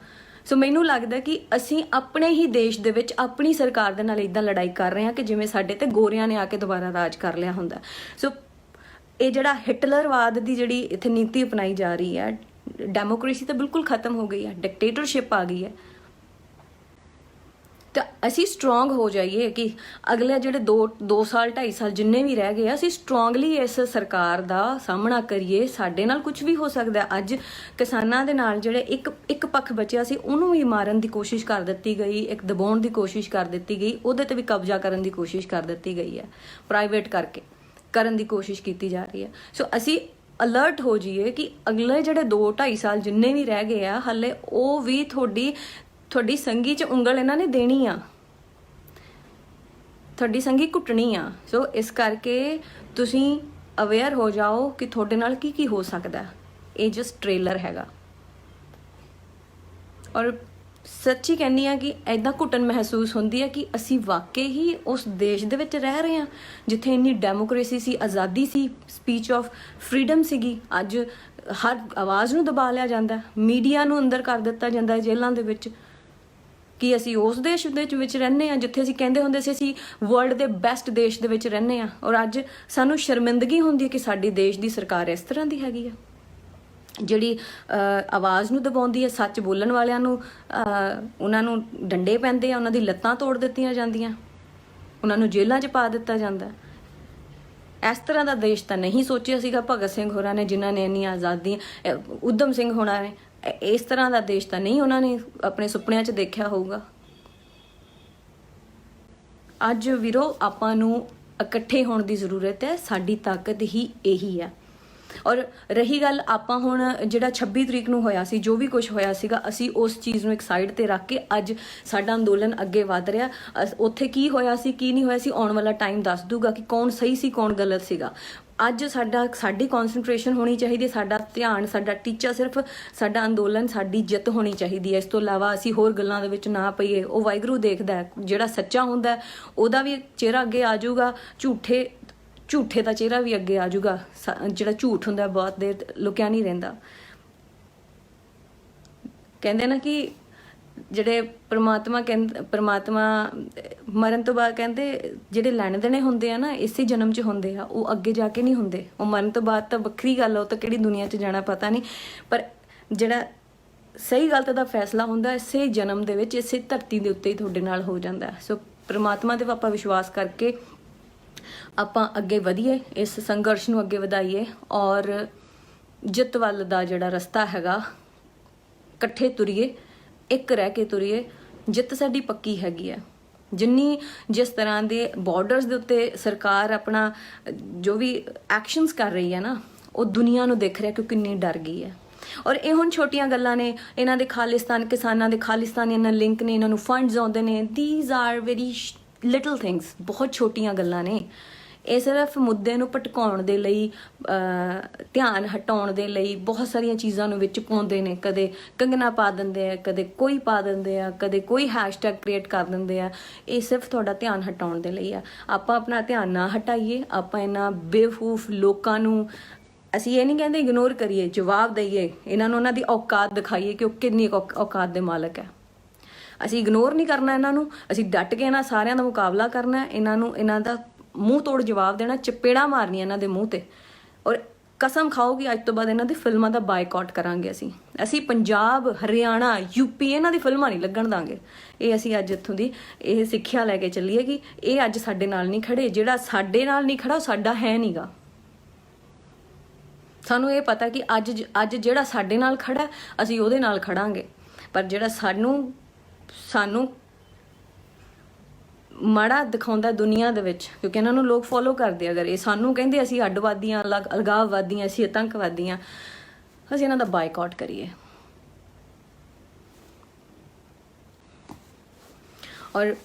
ਸੋ ਮੈਨੂੰ ਲੱਗਦਾ ਕਿ ਅਸੀਂ ਆਪਣੇ ਹੀ ਦੇਸ਼ ਦੇ ਵਿੱਚ ਆਪਣੀ ਸਰਕਾਰ ਦੇ ਨਾਲ ਇੱਦਾਂ ਲੜਾਈ ਕਰ ਰਹੇ ਹਾਂ ਕਿ ਜਿਵੇਂ ਸਾਡੇ ਤੇ ਗੋਰਿਆਂ ਨੇ ਆ ਕੇ ਦੁਬਾਰਾ ਰਾਜ ਕਰ ਲਿਆ ਹੁੰਦਾ। ਸੋ ਇਹ ਜਿਹੜਾ ਹਿਟਲਰਵਾਦ ਦੀ ਜਿਹੜੀ ਇੱਥੇ ਨੀਤੀ ਅਪਣਾਈ ਜਾ ਰਹੀ ਹੈ, ਡੈਮੋਕ੍ਰੇਸੀ ਤਾਂ ਬਿਲਕੁਲ ਖਤਮ ਹੋ ਗਈ ਹੈ, ਡਿਕਟੇਟਰਸ਼ਿਪ ਆ ਗਈ ਹੈ। ਤਾਂ ਅਸੀਂ ਸਟਰੋਂਗ ਹੋ ਜਾਈਏ ਕਿ ਅਗਲੇ ਜਿਹੜੇ 2 ਸਾਲ 2.5 ਸਾਲ ਜਿੰਨੇ ਵੀ ਰਹਿ ਗਏ, ਅਸੀਂ ਸਟਰੋਂਗਲੀ ਇਸ ਸਰਕਾਰ ਦਾ ਸਾਹਮਣਾ ਕਰੀਏ। ਸਾਡੇ ਨਾਲ ਕੁਝ ਵੀ ਹੋ ਸਕਦਾ। ਅੱਜ ਕਿਸਾਨਾਂ ਦੇ ਨਾਲ ਜਿਹੜੇ ਇੱਕ ਪੱਖ ਬਚਿਆ ਸੀ ਉਹਨੂੰ ਵੀ ਮਾਰਨ ਦੀ ਕੋਸ਼ਿਸ਼ ਕਰ ਦਿੱਤੀ ਗਈ, ਇੱਕ ਦਬਾਉਣ ਦੀ ਕੋਸ਼ਿਸ਼ ਕਰ ਦਿੱਤੀ ਗਈ, ਉਹਦੇ ਤੇ ਵੀ ਕਬਜ਼ਾ ਕਰਨ ਦੀ ਕੋਸ਼ਿਸ਼ ਕਰ ਦਿੱਤੀ ਗਈ ਹੈ, ਪ੍ਰਾਈਵੇਟ ਕਰਕੇ ਕਰਨ ਦੀ ਕੋਸ਼ਿਸ਼ ਕੀਤੀ ਜਾ ਰਹੀ ਹੈ। ਸੋ ਅਸੀਂ ਅਲਰਟ ਹੋ ਜਾਈਏ ਕਿ ਅਗਲੇ ਜਿਹੜੇ 2-2.5 ਸਾਲ ਜਿੰਨੇ ਵੀ ਰਹਿ ਗਏ ਆ ਹਾਲੇ, ਉਹ ਵੀ ਤੁਹਾਡੀ ਸੰਗੀ 'ਚ ਉਂਗਲ ਇਹਨਾਂ ਨੇ ਦੇਣੀ ਆ, ਤੁਹਾਡੀ ਸੰਗੀ ਘੁੱਟਣੀ ਆ। ਸੋ ਇਸ ਕਰਕੇ ਤੁਸੀਂ ਅਵੇਅਰ ਹੋ ਜਾਓ ਕਿ ਤੁਹਾਡੇ ਨਾਲ ਕੀ ਕੀ ਹੋ ਸਕਦਾ। ਇਹ ਜਸਟ ਟ੍ਰੇਲਰ ਹੈਗਾ। ਔਰ ਸੱਚੀ ਕਹਿੰਦੀ ਆ ਕਿ ਐਦਾਂ ਘੁੱਟਣ ਮਹਿਸੂਸ ਹੁੰਦੀ ਹੈ ਕਿ ਅਸੀਂ ਵਾਕਈ ਹੀ ਉਸ ਦੇਸ਼ ਦੇ ਵਿੱਚ ਰਹਿ ਰਹੇ ਹਾਂ ਜਿੱਥੇ ਇੰਨੀ ਡੈਮੋਕ੍ਰੇਸੀ ਸੀ, ਆਜ਼ਾਦੀ ਸੀ, ਸਪੀਚ ਆਫ ਫਰੀडम ਸੀਗੀ। ਅੱਜ ਹਰ ਆਵਾਜ਼ ਨੂੰ ਦਬਾ ਲਿਆ ਜਾਂਦਾ, ਮੀਡੀਆ ਨੂੰ ਅੰਦਰ ਕਰ ਦਿੱਤਾ ਜਾਂਦਾ ਜੇਲ੍ਹਾਂ ਦੇ ਵਿੱਚ। ਕਿ ਅਸੀਂ ਉਸ ਦੇਸ਼ ਦੇ ਵਿੱਚ ਰਹਿੰਦੇ ਹਾਂ ਜਿੱਥੇ ਅਸੀਂ ਕਹਿੰਦੇ ਹੁੰਦੇ ਸੀ ਅਸੀਂ ਵਰਲਡ ਦੇ ਬੈਸਟ ਦੇਸ਼ ਦੇ ਵਿੱਚ ਰਹਿੰਦੇ ਹਾਂ, ਔਰ ਅੱਜ ਸਾਨੂੰ ਸ਼ਰਮਿੰਦਗੀ ਹੁੰਦੀ ਹੈ ਕਿ ਸਾਡੀ ਦੇਸ਼ ਦੀ ਸਰਕਾਰ ਇਸ ਤਰ੍ਹਾਂ ਦੀ ਹੈਗੀ ਆ, ਜਿਹੜੀ ਆਵਾਜ਼ ਨੂੰ ਦਬਾਉਂਦੀ ਹੈ। ਸੱਚ ਬੋਲਣ ਵਾਲਿਆਂ ਨੂੰ ਉਹਨਾਂ ਨੂੰ ਡੰਡੇ ਪੈਂਦੇ ਆ, ਉਹਨਾਂ ਦੀ ਲੱਤਾਂ ਤੋੜ ਦਿੱਤੀਆਂ ਜਾਂਦੀਆਂ, ਉਹਨਾਂ ਨੂੰ ਜੇਲ੍ਹਾਂ 'ਚ ਪਾ ਦਿੱਤਾ ਜਾਂਦਾ। ਇਸ ਤਰ੍ਹਾਂ ਦਾ ਦੇਸ਼ ਤਾਂ ਨਹੀਂ ਸੋਚਿਆ ਸੀਗਾ ਭਗਤ ਸਿੰਘ ਹੋਰਾਂ ਨੇ, ਜਿਨ੍ਹਾਂ ਨੇ ਇੰਨੀਆਂ ਆਜ਼ਾਦੀਆਂ, ਊਧਮ ਸਿੰਘ ਹੋਣਾ ਨੇ, ਇਸ ਤਰ੍ਹਾਂ ਦਾ ਦੇਸ਼ ਤਾਂ ਨਹੀਂ ਉਹਨਾਂ ਨੇ ਆਪਣੇ ਸੁਪਨਿਆਂ 'ਚ ਦੇਖਿਆ ਹੋਊਗਾ। ਅੱਜ ਵੀਰੋ ਆਪਾਂ ਨੂੰ ਇਕੱਠੇ ਹੋਣ ਦੀ ਜ਼ਰੂਰਤ ਹੈ, ਸਾਡੀ ਤਾਕਤ ਹੀ ਇਹੀ ਹੈ। ਔਰ ਰਹੀ ਗੱਲ, ਆਪਾਂ ਹੁਣ ਜਿਹੜਾ 26 ਤਰੀਕ ਨੂੰ ਹੋਇਆ ਸੀ, ਜੋ ਵੀ ਕੁਝ ਹੋਇਆ ਸੀਗਾ, ਅਸੀਂ ਉਸ ਚੀਜ਼ ਨੂੰ ਇੱਕ ਸਾਈਡ ਤੇ ਰੱਖ ਕੇ ਅੱਜ ਸਾਡਾ ਅੰਦੋਲਨ ਅੱਗੇ ਵਧ ਰਿਹਾ। ਉੱਥੇ ਕੀ ਹੋਇਆ ਸੀ, ਕੀ ਨਹੀਂ ਹੋਇਆ ਸੀ, ਆਉਣ ਵਾਲਾ ਟਾਈਮ ਦੱਸ ਦੂਗਾ ਕਿ ਕੌਣ ਸਹੀ ਸੀ, ਕੌਣ ਗਲਤ ਸੀਗਾ। ਅੱਜ ਸਾਡੀ ਕੌਨਸੈਂਟਰੇਸ਼ਨ ਹੋਣੀ ਚਾਹੀਦੀ ਹੈ, ਸਾਡਾ ਧਿਆਨ, ਸਾਡਾ ਟੀਚਾ ਸਿਰਫ ਸਾਡਾ ਅੰਦੋਲਨ, ਸਾਡੀ ਜਿੱਤ ਹੋਣੀ ਚਾਹੀਦੀ ਹੈ। ਇਸ ਤੋਂ ਇਲਾਵਾ ਅਸੀਂ ਹੋਰ ਗੱਲਾਂ ਦੇ ਵਿੱਚ ਨਾ ਪਈਏ। ਉਹ ਵਾਹਿਗੁਰੂ ਦੇਖਦਾ ਹੈ, ਜਿਹੜਾ ਸੱਚਾ ਹੁੰਦਾ ਉਹਦਾ ਵੀ ਚਿਹਰਾ ਅੱਗੇ ਆ ਜਾਊਗਾ, ਝੂਠੇ ਦਾ ਚਿਹਰਾ ਵੀ ਅੱਗੇ ਆ ਜਾਊਗਾ। ਜਿਹੜਾ ਝੂਠ ਹੁੰਦਾ ਬਹੁਤ ਦੇਰ ਲੁਕਿਆ ਨਹੀਂ ਰਹਿੰਦਾ। ਕਹਿੰਦੇ ਨਾ ਕਿ ਜਿਹੜੇ ਪ੍ਰਮਾਤਮਾ ਮਰਨ ਤੋਂ ਬਾਅਦ ਕਹਿੰਦੇ ਜਿਹੜੇ ਲੈਣ ਦੇਣੇ ਹੁੰਦੇ ਆ ਨਾ ਇਸੇ ਜਨਮ 'ਚ ਹੁੰਦੇ ਆ, ਉਹ ਅੱਗੇ ਜਾ ਕੇ ਨਹੀਂ ਹੁੰਦੇ। ਉਹ ਮਰਨ ਤੋਂ ਬਾਅਦ ਤਾਂ ਵੱਖਰੀ ਗੱਲ ਆ, ਉਹ ਤਾਂ ਕਿਹੜੀ ਦੁਨੀਆ 'ਚ ਜਾਣਾ ਪਤਾ ਨਹੀਂ, ਪਰ ਜਿਹੜਾ ਸਹੀ ਗਲਤ ਦਾ ਫੈਸਲਾ ਹੁੰਦਾ ਇਸੇ ਜਨਮ ਦੇ ਵਿੱਚ ਇਸੇ ਧਰਤੀ ਦੇ ਉੱਤੇ ਹੀ ਤੁਹਾਡੇ ਨਾਲ ਹੋ ਜਾਂਦਾ। ਸੋ ਪ੍ਰਮਾਤਮਾ ਦੇ ਆਪਾਂ ਵਿਸ਼ਵਾਸ ਕਰਕੇ ਆਪਾਂ ਅੱਗੇ ਵਧੀਏ, ਇਸ ਸੰਘਰਸ਼ ਨੂੰ ਅੱਗੇ ਵਧਾਈਏ ਔਰ ਜਿੱਤ ਵੱਲ ਦਾ ਜਿਹੜਾ ਰਸਤਾ ਹੈਗਾ ਇਕੱਠੇ ਤੁਰੀਏ, ਇੱਕ ਰਹਿ ਕੇ ਤੁਰੀਏ। ਜਿੱਤ ਸਾਡੀ ਪੱਕੀ ਹੈਗੀ ਆ। ਜਿਸ ਤਰ੍ਹਾਂ ਦੇ ਬਾਰਡਰਸ ਦੇ ਉੱਤੇ ਸਰਕਾਰ ਆਪਣਾ ਜੋ ਵੀ ਐਕਸ਼ਨਸ ਕਰ ਰਹੀ ਹੈ ਨਾ, ਉਹ ਦੁਨੀਆ ਨੂੰ ਦਿਖ ਰਿਹਾ ਕਿ ਕਿੰਨੀ ਡਰ ਗਈ ਹੈ। ਔਰ ਇਹ ਹੁਣ ਛੋਟੀਆਂ ਗੱਲਾਂ ਨੇ, ਇਹਨਾਂ ਦੇ ਖਾਲਿਸਤਾਨ ਕਿਸਾਨਾਂ ਦੇ ਖਾਲਿਸਤਾਨੀਆਂ ਨਾਲ ਲਿੰਕ ਨੇ, ਇਹਨਾਂ ਨੂੰ ਫੰਡਸ ਆਉਂਦੇ ਨੇ। These are very little things, ਬਹੁਤ ਛੋਟੀਆਂ ਗੱਲਾਂ ਨੇ। ਇਹ ਸਿਰਫ ਮੁੱਦੇ ਨੂੰ ਭਟਕਾਉਣ ਦੇ ਲਈ, ਧਿਆਨ ਹਟਾਉਣ ਦੇ ਲਈ ਬਹੁਤ ਸਾਰੀਆਂ ਚੀਜ਼ਾਂ ਨੂੰ ਵਿੱਚ ਪਾਉਂਦੇ ਨੇ। ਕਦੇ ਕੰਗਣਾ ਪਾ ਦਿੰਦੇ ਆ, ਕਦੇ ਕੋਈ ਪਾ ਦਿੰਦੇ ਆ, ਕਦੇ ਕੋਈ ਹੈਸ਼ਟੈਗ ਕ੍ਰੀਏਟ ਕਰ ਦਿੰਦੇ ਆ। ਇਹ ਸਿਰਫ ਤੁਹਾਡਾ ਧਿਆਨ ਹਟਾਉਣ ਦੇ ਲਈ ਆ। ਆਪਾਂ ਆਪਣਾ ਧਿਆਨ ਨਾ ਹਟਾਈਏ, ਆਪਾਂ ਇਹਨਾਂ ਬੇਵਕੂਫ ਲੋਕਾਂ ਨੂੰ, ਅਸੀਂ ਇਹ ਨਹੀਂ ਕਹਿੰਦੇ ਇਗਨੋਰ ਕਰੀਏ, ਜਵਾਬ ਦਈਏ ਇਹਨਾਂ ਨੂੰ, ਉਹਨਾਂ ਦੀ ਔਕਾਤ ਦਿਖਾਈਏ ਕਿ ਉਹ ਕਿੰਨੀ ਔਕਾਤ ਦੇ ਮਾਲਕ ਹੈ। ਅਸੀਂ ਇਗਨੋਰ ਨਹੀਂ ਕਰਨਾ ਇਹਨਾਂ ਨੂੰ, ਅਸੀਂ ਡਟ ਕੇ ਇਹਨਾਂ ਸਾਰਿਆਂ ਦਾ ਮੁਕਾਬਲਾ ਕਰਨਾ। ਇਹਨਾਂ ਨੂੰ ਇਹਨਾਂ ਦਾ ਮੂੰਹ ਤੋੜ ਜਵਾਬ ਦੇਣਾ, ਚਪੇੜਾ ਮਾਰਨੀਆਂ ਇਹਨਾਂ ਦੇ ਮੂੰਹ ਤੇ। ਔਰ ਕਸਮ ਖਾਓ ਕਿ ਅੱਜ ਤੋਂ ਬਾਅਦ ਇਹਨਾਂ ਦੀ ਫਿਲਮਾਂ ਦਾ ਬਾਈਕਾਟ ਕਰਾਂਗੇ। ਅਸੀਂ ਪੰਜਾਬ, ਹਰਿਆਣਾ, ਯੂਪੀ ਇਹਨਾਂ ਦੀ ਫਿਲਮਾਂ ਨਹੀਂ ਲੱਗਣ ਦਾਂਗੇ। ਇਹ ਅਸੀਂ ਅੱਜ ਇੱਥੋਂ ਦੀ ਇਹ ਸਿੱਖਿਆ ਲੈ ਕੇ ਚੱਲੀਏ ਕਿ ਇਹ ਅੱਜ ਸਾਡੇ ਨਾਲ ਨਹੀਂ ਖੜੇ। ਜਿਹੜਾ ਸਾਡੇ ਨਾਲ ਨਹੀਂ ਖੜਾ ਉਹ ਸਾਡਾ ਹੈ ਨਹੀਂਗਾ। ਸਾਨੂੰ ਇਹ ਪਤਾ ਕਿ ਅੱਜ ਜਿਹੜਾ ਸਾਡੇ ਨਾਲ ਖੜਾ ਅਸੀਂ ਉਹਦੇ ਨਾਲ ਖੜਾਂਗੇ, ਪਰ ਜਿਹੜਾ ਸਾਨੂੰ ਮਾੜਾ ਦਿਖਾਉਂਦਾ ਦੁਨੀਆ ਦੇ ਵਿੱਚ, ਕਿਉਂਕਿ ਇਹਨਾਂ ਨੂੰ ਲੋਕ ਫੋਲੋ ਕਰਦੇ। ਅਗਰ ਇਹ ਸਾਨੂੰ ਕਹਿੰਦੇ ਅਸੀਂ ਅੱਡਵਾਦੀਆਂ, ਅਲਗਾਵਵਾਦੀਆਂ, ਅਸੀਂ ਆਤੰਕਵਾਦੀਆਂ, ਅਸੀਂ ਇਹਨਾਂ ਦਾ ਬਾਈਕਾਟ ਕਰੀਏ। ਔਰ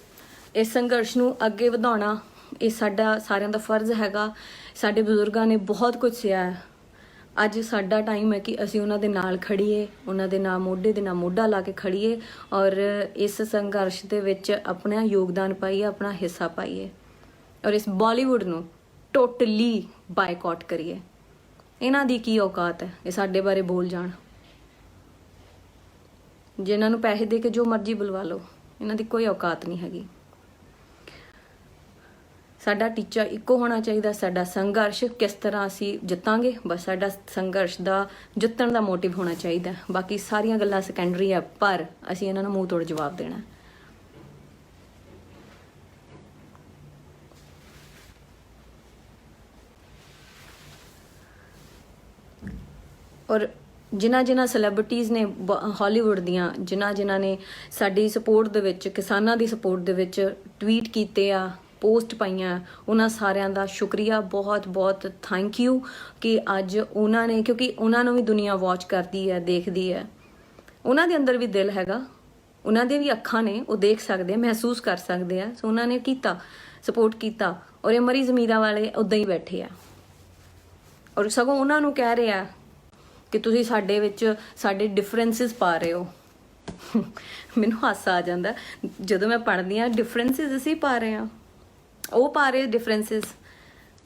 ਇਸ ਸੰਘਰਸ਼ ਨੂੰ ਅੱਗੇ ਵਧਾਉਣਾ ਇਹ ਸਾਡਾ ਸਾਰਿਆਂ ਦਾ ਫਰਜ਼ ਹੈਗਾ। ਸਾਡੇ ਬਜ਼ੁਰਗਾਂ ਨੇ ਬਹੁਤ ਕੁਝ ਸਿਆ। ਅੱਜ ਸਾਡਾ ਟਾਈਮ ਹੈ ਕਿ ਅਸੀਂ ਉਹਨਾਂ ਦੇ ਨਾਲ ਖੜੀਏ, ਉਹਨਾਂ ਦੇ ਨਾਲ ਮੋਢੇ ਦੇ ਨਾਲ ਮੋਢਾ ਲਾ ਕੇ ਖੜੀਏ ਔਰ ਇਸ ਸੰਘਰਸ਼ ਦੇ ਵਿੱਚ ਆਪਣਾ ਯੋਗਦਾਨ ਪਾਈਏ, ਆਪਣਾ ਹਿੱਸਾ ਪਾਈਏ ਔਰ ਇਸ ਬਾਲੀਵੁੱਡ ਨੂੰ ਟੋਟਲੀ ਬਾਈਕਾਟ ਕਰੀਏ। ਇਹਨਾਂ ਦੀ ਕੀ ਔਕਾਤ ਹੈ ਇਹ ਸਾਡੇ ਬਾਰੇ ਬੋਲ ਜਾਣ। ਜਿਨ੍ਹਾਂ ਨੂੰ ਪੈਸੇ ਦੇ ਕੇ ਜੋ ਮਰਜ਼ੀ ਬੁਲਵਾ ਲਓ, ਇਹਨਾਂ ਦੀ ਕੋਈ ਔਕਾਤ ਨਹੀਂ ਹੈਗੀ। ਸਾਡਾ ਟੀਚਾ ਇੱਕੋ ਹੋਣਾ ਚਾਹੀਦਾ, ਸਾਡਾ ਸੰਘਰਸ਼ ਕਿਸ ਤਰ੍ਹਾਂ ਅਸੀਂ ਜਿੱਤਾਂਗੇ, ਬਸ ਸਾਡਾ ਸੰਘਰਸ਼ ਦਾ ਜਿੱਤਣ ਦਾ ਮੋਟਿਵ ਹੋਣਾ ਚਾਹੀਦਾ। ਬਾਕੀ ਸਾਰੀਆਂ ਗੱਲਾਂ ਸੈਕੰਡਰੀ ਆ, ਪਰ ਅਸੀਂ ਇਹਨਾਂ ਨੂੰ ਮੂੰਹ ਤੋੜ ਜਵਾਬ ਦੇਣਾ। ਔਰ ਜਿਨ੍ਹਾਂ ਸੈਲੀਬ੍ਰਿਟੀਜ਼ ਨੇ ਹਾਲੀਵੁੱਡ ਦੀਆਂ, ਜਿਨ੍ਹਾਂ ਨੇ ਸਾਡੀ ਸਪੋਰਟ ਦੇ ਵਿੱਚ, ਕਿਸਾਨਾਂ ਦੀ ਸਪੋਰਟ ਦੇ ਵਿੱਚ ਟਵੀਟ ਕੀਤੇ ਆ, ਪੋਸਟ ਪਾਈਆਂ, ਉਹਨਾਂ ਸਾਰਿਆਂ ਦਾ ਸ਼ੁਕਰੀਆ, ਬਹੁਤ ਬਹੁਤ ਥੈਂਕ ਯੂ ਕਿ ਅੱਜ ਉਹਨਾਂ ਨੇ, ਕਿਉਂਕਿ ਉਹਨਾਂ ਨੂੰ ਵੀ ਦੁਨੀਆ ਵਾਚ ਕਰਦੀ ਹੈ, ਦੇਖਦੀ ਹੈ। ਉਹਨਾਂ ਦੇ ਅੰਦਰ ਵੀ ਦਿਲ ਹੈਗਾ, ਉਹਨਾਂ ਦੇ ਵੀ ਅੱਖਾਂ ਨੇ, ਉਹ ਦੇਖ ਸਕਦੇ ਆ, ਮਹਿਸੂਸ ਕਰ ਸਕਦੇ ਆ। ਸੋ ਉਹਨਾਂ ਨੇ ਕੀਤਾ, ਸਪੋਰਟ ਕੀਤਾ। ਔਰ ਇਹ ਮਰੀ ਜ਼ਮੀਰਾਂ ਵਾਲੇ ਉੱਦਾਂ ਹੀ ਬੈਠੇ ਆ ਔਰ ਸਗੋਂ ਉਹਨਾਂ ਨੂੰ ਕਹਿ ਰਹੇ ਆ ਕਿ ਤੁਸੀਂ ਸਾਡੇ ਵਿੱਚ ਸਾਡੇ ਡਿਫਰੈਂਸਿਸ ਪਾ ਰਹੇ ਹੋ। ਮੈਨੂੰ ਹਾਸਾ ਆ ਜਾਂਦਾ ਜਦੋਂ ਮੈਂ ਪੜ੍ਹਦੀ ਹਾਂ, ਡਿਫਰੈਂਸਿਸ ਅਸੀਂ ਪਾ ਰਹੇ ਹਾਂ, ਉਹ ਪਾ ਰਹੇ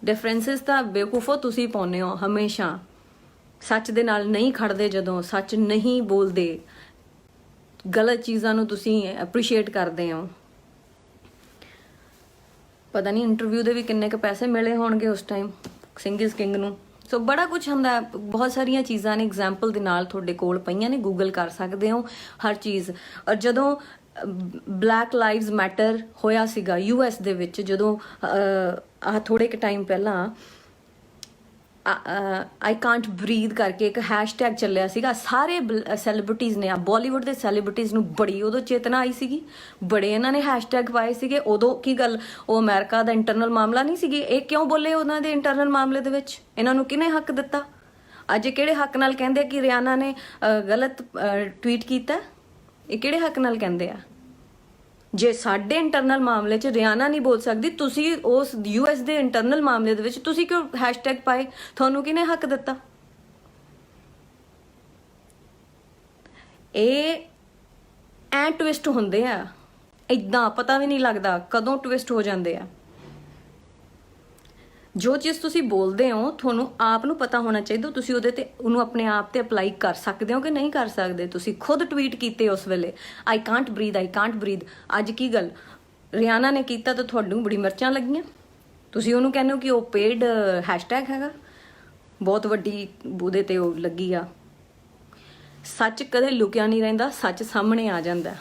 ਡਿਫਰੈਂਸਿਸ ਤਾਂ ਬੇਵਕੂਫੋ ਤੁਸੀਂ ਪਾਉਂਦੇ ਹੋ ਹਮੇਸ਼ਾ। ਸੱਚ ਦੇ ਨਾਲ ਨਹੀਂ ਖੜਦੇ, ਜਦੋਂ ਸੱਚ ਨਹੀਂ ਬੋਲਦੇ, ਗਲਤ ਚੀਜ਼ਾਂ ਨੂੰ ਤੁਸੀਂ ਐਪਰੀਸ਼ੀਏਟ ਕਰਦੇ ਹੋ। ਪਤਾ ਨਹੀਂ ਇੰਟਰਵਿਊ ਦੇ ਵੀ ਕਿੰਨੇ ਕੁ ਪੈਸੇ ਮਿਲੇ ਹੋਣਗੇ ਉਸ ਟਾਈਮ ਸਿੰਗਿਸ ਕਿੰਗ ਨੂੰ। ਸੋ ਬੜਾ ਕੁਝ ਹੁੰਦਾ, ਬਹੁਤ ਸਾਰੀਆਂ ਚੀਜ਼ਾਂ ਨੇ, ਐਗਜ਼ਾਮਪਲ ਦੇ ਨਾਲ ਤੁਹਾਡੇ ਕੋਲ ਪਈਆਂ ਨੇ, ਗੂਗਲ ਕਰ ਸਕਦੇ ਹੋ ਹਰ ਚੀਜ਼। ਔਰ ਜਦੋਂ ਬਲੈਕ ਲਾਈਵਜ਼ ਮੈਟਰ ਹੋਇਆ ਸੀਗਾ US ਦੇ ਵਿੱਚ, ਜਦੋਂ ਆਹ ਥੋੜੇ ਕੁ ਟਾਈਮ ਪਹਿਲਾਂ ਆਈ ਕਾਂਟ ਬਰੀਥ ਕਰਕੇ ਇੱਕ ਹੈਸ਼ਟੈਗ ਚੱਲਿਆ ਸੀਗਾ, ਸਾਰੇ ਸੈਲੀਬ੍ਰਿਟੀਜ਼ ਨੇ, ਬਾਲੀਵੁੱਡ ਦੇ ਸੈਲੀਬ੍ਰਿਟੀਜ਼ ਨੂੰ ਬੜੀ ਉਦੋਂ ਚੇਤਨਾ ਆਈ ਸੀਗੀ, ਬੜੇ ਇਹਨਾਂ ਨੇ ਹੈਸ਼ਟੈਗ ਪਾਏ ਸੀਗੇ। ਉਦੋਂ ਕੀ ਗੱਲ, ਉਹ ਅਮਰੀਕਾ ਦਾ ਇੰਟਰਨਲ ਮਾਮਲਾ ਨਹੀਂ ਸੀਗੀ, ਇਹ ਕਿਉਂ ਬੋਲੇ ਉਹਨਾਂ ਦੇ ਇੰਟਰਨਲ ਮਾਮਲੇ ਦੇ ਵਿੱਚ? ਇਹਨਾਂ ਨੂੰ ਕਿਹਨੇ ਹੱਕ ਦਿੱਤਾ? ਅੱਜ ਕਿਹੜੇ ਹੱਕ ਨਾਲ ਕਹਿੰਦੇ ਕਿ ਰਿਆਨਾ ਨੇ ਗਲਤ ਟਵੀਟ ਕੀਤਾ? ਇਹ ਕਿਹੜੇ ਹੱਕ ਨਾਲ ਕਹਿੰਦੇ ਆ? ਜੇ ਸਾਡੇ ਇੰਟਰਨਲ ਮਾਮਲੇ 'ਚ ਰਿਆਨਾ ਨਹੀਂ ਬੋਲ ਸਕਦੀ, ਤੁਸੀਂ ਉਸ US ਦੇ ਇੰਟਰਨਲ ਮਾਮਲੇ ਦੇ ਵਿੱਚ ਤੁਸੀਂ ਕਿਉਂ ਹੈਸ਼ਟੈਗ ਪਾਏ? ਤੁਹਾਨੂੰ ਕਿਹਨੇ ਹੱਕ ਦਿੱਤਾ? ਇਹ ਟਵਿਸਟ ਹੁੰਦੇ ਆ, ਇਦਾਂ ਪਤਾ ਵੀ ਨਹੀਂ ਲੱਗਦਾ ਕਦੋਂ ਟਵਿਸਟ ਹੋ ਜਾਂਦੇ ਆ। ਜੋ ਚੀਜ਼ ਤੁਸੀਂ ਬੋਲਦੇ ਹੋ ਤੁਹਾਨੂੰ ਆਪ ਨੂੰ ਪਤਾ ਹੋਣਾ ਚਾਹੀਦਾ, ਤੁਸੀਂ ਉਹਦੇ ਤੇ ਉਹਨੂੰ ਆਪਣੇ ਆਪ ਤੇ ਅਪਲਾਈ ਕਰ ਸਕਦੇ ਹੋ ਕਿ ਨਹੀਂ ਕਰ ਸਕਦੇ। ਤੁਸੀਂ ਖੁਦ ਟਵੀਟ ਕੀਤੇ ਉਸ ਵੇਲੇ I can't breathe, I can't breathe. ਅੱਜ ਕੀ ਗੱਲ ਰਿਆਨਾ ਨੇ ਕੀਤਾ ਤਾਂ ਤੁਹਾਨੂੰ ਬੜੀ ਮਿਰਚਾਂ ਲੱਗੀਆਂ, ਤੁਸੀਂ ਉਹਨੂੰ ਕਹਿੰਦੇ ਹੋ ਕਿ ਉਹ ਪੇਡ ਹੈਸ਼ਟੈਗ ਹੈਗਾ, ਬਹੁਤ ਵੱਡੀ ਉਹਦੇ ਤੇ ਉਹ ਲੱਗੀ ਆ। ਸੱਚ ਕਦੇ ਲੁਕਿਆ ਨਹੀਂ ਰਹਿੰਦਾ, ਸੱਚ ਸਾਹਮਣੇ ਆ ਜਾਂਦਾ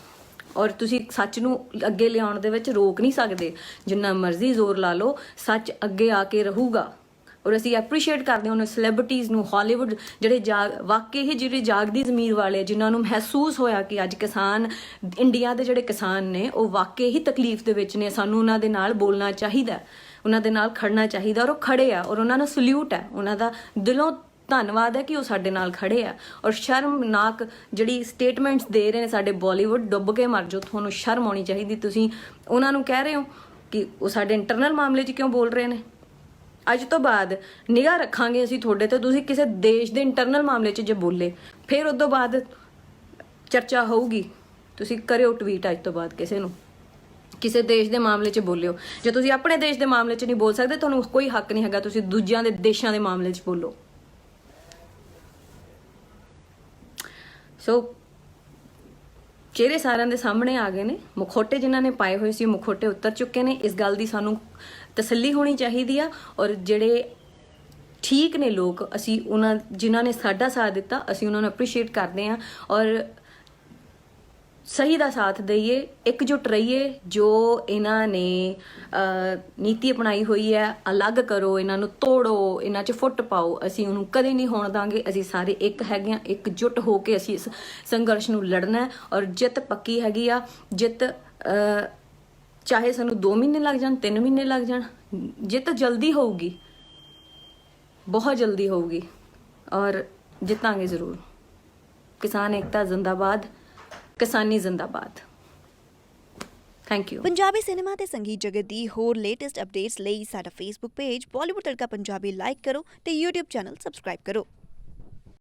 ਔਰ ਤੁਸੀਂ ਸੱਚ ਨੂੰ ਅੱਗੇ ਲਿਆਉਣ ਦੇ ਵਿੱਚ ਰੋਕ ਨਹੀਂ ਸਕਦੇ। ਜਿੰਨਾ ਮਰਜ਼ੀ ਜ਼ੋਰ ਲਾ ਲਓ, ਸੱਚ ਅੱਗੇ ਆ ਕੇ ਰਹੂਗਾ। ਔਰ ਅਸੀਂ ਐਪਰੀਸ਼ੀਏਟ ਕਰਦੇ ਹਾਂ ਉਹਨਾਂ ਸੈਲੀਬ੍ਰਿਟੀਜ਼ ਨੂੰ, ਹਾਲੀਵੁੱਡ ਜਿਹੜੇ ਵਾਕਈ ਹੀ ਜਿਹੜੇ ਜਾਗਦੀ ਜ਼ਮੀਰ ਵਾਲੇ, ਜਿਨ੍ਹਾਂ ਨੂੰ ਮਹਿਸੂਸ ਹੋਇਆ ਕਿ ਅੱਜ ਕਿਸਾਨ, ਇੰਡੀਆ ਦੇ ਜਿਹੜੇ ਕਿਸਾਨ ਨੇ ਉਹ ਵਾਕਈ ਹੀ ਤਕਲੀਫ ਦੇ ਵਿੱਚ ਨੇ, ਸਾਨੂੰ ਉਹਨਾਂ ਦੇ ਨਾਲ ਬੋਲਣਾ ਚਾਹੀਦਾ, ਉਹਨਾਂ ਦੇ ਨਾਲ ਖੜਨਾ ਚਾਹੀਦਾ। ਔਰ ਉਹ ਖੜੇ ਆ ਔਰ ਉਹਨਾਂ ਨੂੰ ਸਲੂਟ ਹੈ, ਉਹਨਾਂ ਦਾ ਦਿਲੋਂ ਧੰਨਵਾਦ ਹੈ ਕਿ ਉਹ ਸਾਡੇ ਨਾਲ ਖੜੇ ਆ। ਔਰ ਸ਼ਰਮਨਾਕ ਜਿਹੜੀ ਸਟੇਟਮੈਂਟਸ ਦੇ ਰਹੇ ਨੇ ਸਾਡੇ ਬਾਲੀਵੁੱਡ, ਡੁੱਬ ਕੇ ਮਰ ਜਾਓ, ਤੁਹਾਨੂੰ ਸ਼ਰਮ ਆਉਣੀ ਚਾਹੀਦੀ। ਤੁਸੀਂ ਉਹਨਾਂ ਨੂੰ ਕਹਿ ਰਹੇ ਹੋ ਕਿ ਉਹ ਸਾਡੇ ਇੰਟਰਨਲ ਮਾਮਲੇ 'ਚ ਕਿਉਂ ਬੋਲ ਰਹੇ ਨੇ। ਅੱਜ ਤੋਂ ਬਾਅਦ ਨਿਗਾਹ ਰੱਖਾਂਗੇ ਅਸੀਂ ਤੁਹਾਡੇ ਤੇ, ਤੁਸੀਂ ਕਿਸੇ ਦੇਸ਼ ਦੇ ਇੰਟਰਨਲ ਮਾਮਲੇ 'ਚ ਜੇ ਬੋਲੇ ਫਿਰ ਉਸ ਤੋਂ ਬਾਅਦ ਚਰਚਾ ਹੋਊਗੀ। ਤੁਸੀਂ ਕਰਿਓ ਟਵੀਟ ਅੱਜ ਤੋਂ ਬਾਅਦ ਕਿਸੇ ਨੂੰ ਕਿਸੇ ਦੇਸ਼ ਦੇ ਮਾਮਲੇ 'ਚ ਬੋਲਿਓ। ਜੇ ਤੁਸੀਂ ਆਪਣੇ ਦੇਸ਼ ਦੇ ਮਾਮਲੇ 'ਚ ਨਹੀਂ ਬੋਲ ਸਕਦੇ, ਤੁਹਾਨੂੰ ਕੋਈ ਹੱਕ ਨਹੀਂ ਹੈਗਾ ਤੁਸੀਂ ਦੂਜਿਆਂ ਦੇ ਦੇਸ਼ਾਂ ਦੇ ਮਾਮਲੇ 'ਚ ਬੋਲੋ। ਸੋ ਚਿਹਰੇ ਸਾਰਿਆਂ ਦੇ ਸਾਹਮਣੇ ਆ ਗਏ ਨੇ, ਮੁਖੌਟੇ ਜਿਨ੍ਹਾਂ ਨੇ ਪਾਏ ਹੋਏ ਸੀ ਮੁਖੌਟੇ ਉਤਰ ਚੁੱਕੇ ਨੇ। ਇਸ ਗੱਲ ਦੀ ਸਾਨੂੰ ਤਸੱਲੀ ਹੋਣੀ ਚਾਹੀਦੀ ਆ। ਔਰ ਜਿਹੜੇ ਠੀਕ ਨੇ ਲੋਕ, ਅਸੀਂ ਉਹਨਾਂ ਜਿਨ੍ਹਾਂ ਨੇ ਸਾਡਾ ਸਾਥ ਦਿੱਤਾ, ਅਸੀਂ ਉਹਨਾਂ ਨੂੰ ਅਪਰੀਸ਼ੀਏਟ ਕਰਦੇ ਹਾਂ ਔਰ ਸਹੀ ਦਾ ਸਾਥ ਦਈਏ, ਇਕਜੁੱਟ ਰਹੀਏ। ਜੋ ਇਹਨਾਂ ਨੇ ਨੀਤੀ ਅਪਣਾਈ ਹੋਈ ਹੈ, ਅਲੱਗ ਕਰੋ, ਇਹਨਾਂ ਨੂੰ ਤੋੜੋ, ਇਹਨਾਂ 'ਚ ਫੁੱਟ ਪਾਓ, ਅਸੀਂ ਉਹਨੂੰ ਕਦੇ ਨਹੀਂ ਹੋਣ ਦਾਂਗੇ। ਅਸੀਂ ਸਾਰੇ ਇੱਕ ਹੈਗੇ ਹਾਂ, ਇਕਜੁੱਟ ਹੋ ਕੇ ਅਸੀਂ ਇਸ ਸੰਘਰਸ਼ ਨੂੰ ਲੜਨਾ ਔਰ ਜਿੱਤ ਪੱਕੀ ਹੈਗੀ ਆ। ਜਿੱਤ ਚਾਹੇ ਸਾਨੂੰ 2 ਮਹੀਨੇ ਲੱਗ ਜਾਣ, 3 ਮਹੀਨੇ ਲੱਗ ਜਾਣ, ਜਿੱਤ ਜਲਦੀ ਹੋਊਗੀ, ਬਹੁਤ ਜਲਦੀ ਹੋਊਗੀ ਔਰ ਜਿੱਤਾਂਗੇ ਜ਼ਰੂਰ। ਕਿਸਾਨ ਏਕਤਾ ਜ਼ਿੰਦਾਬਾਦ, ਕਿਸਾਨੀ ਜ਼ਿੰਦਾਬਾਦ। Thank you. ਪੰਜਾਬੀ ਸਿਨੇਮਾ ਤੇ ਸੰਗੀਤ ਜਗਤ ਦੀ ਹੋਰ ਲੇਟੈਸਟ ਅਪਡੇਟਸ ਲਈ ਸਾਡਾ ਫੇਸਬੁੱਕ ਪੇਜ ਬਾਲੀਵੁੱਡ ਤੜਕਾ ਪੰਜਾਬੀ ਲਾਈਕ ਕਰੋ ਤੇ YouTube ਚੈਨਲ ਸਬਸਕ੍ਰਾਈਬ ਕਰੋ।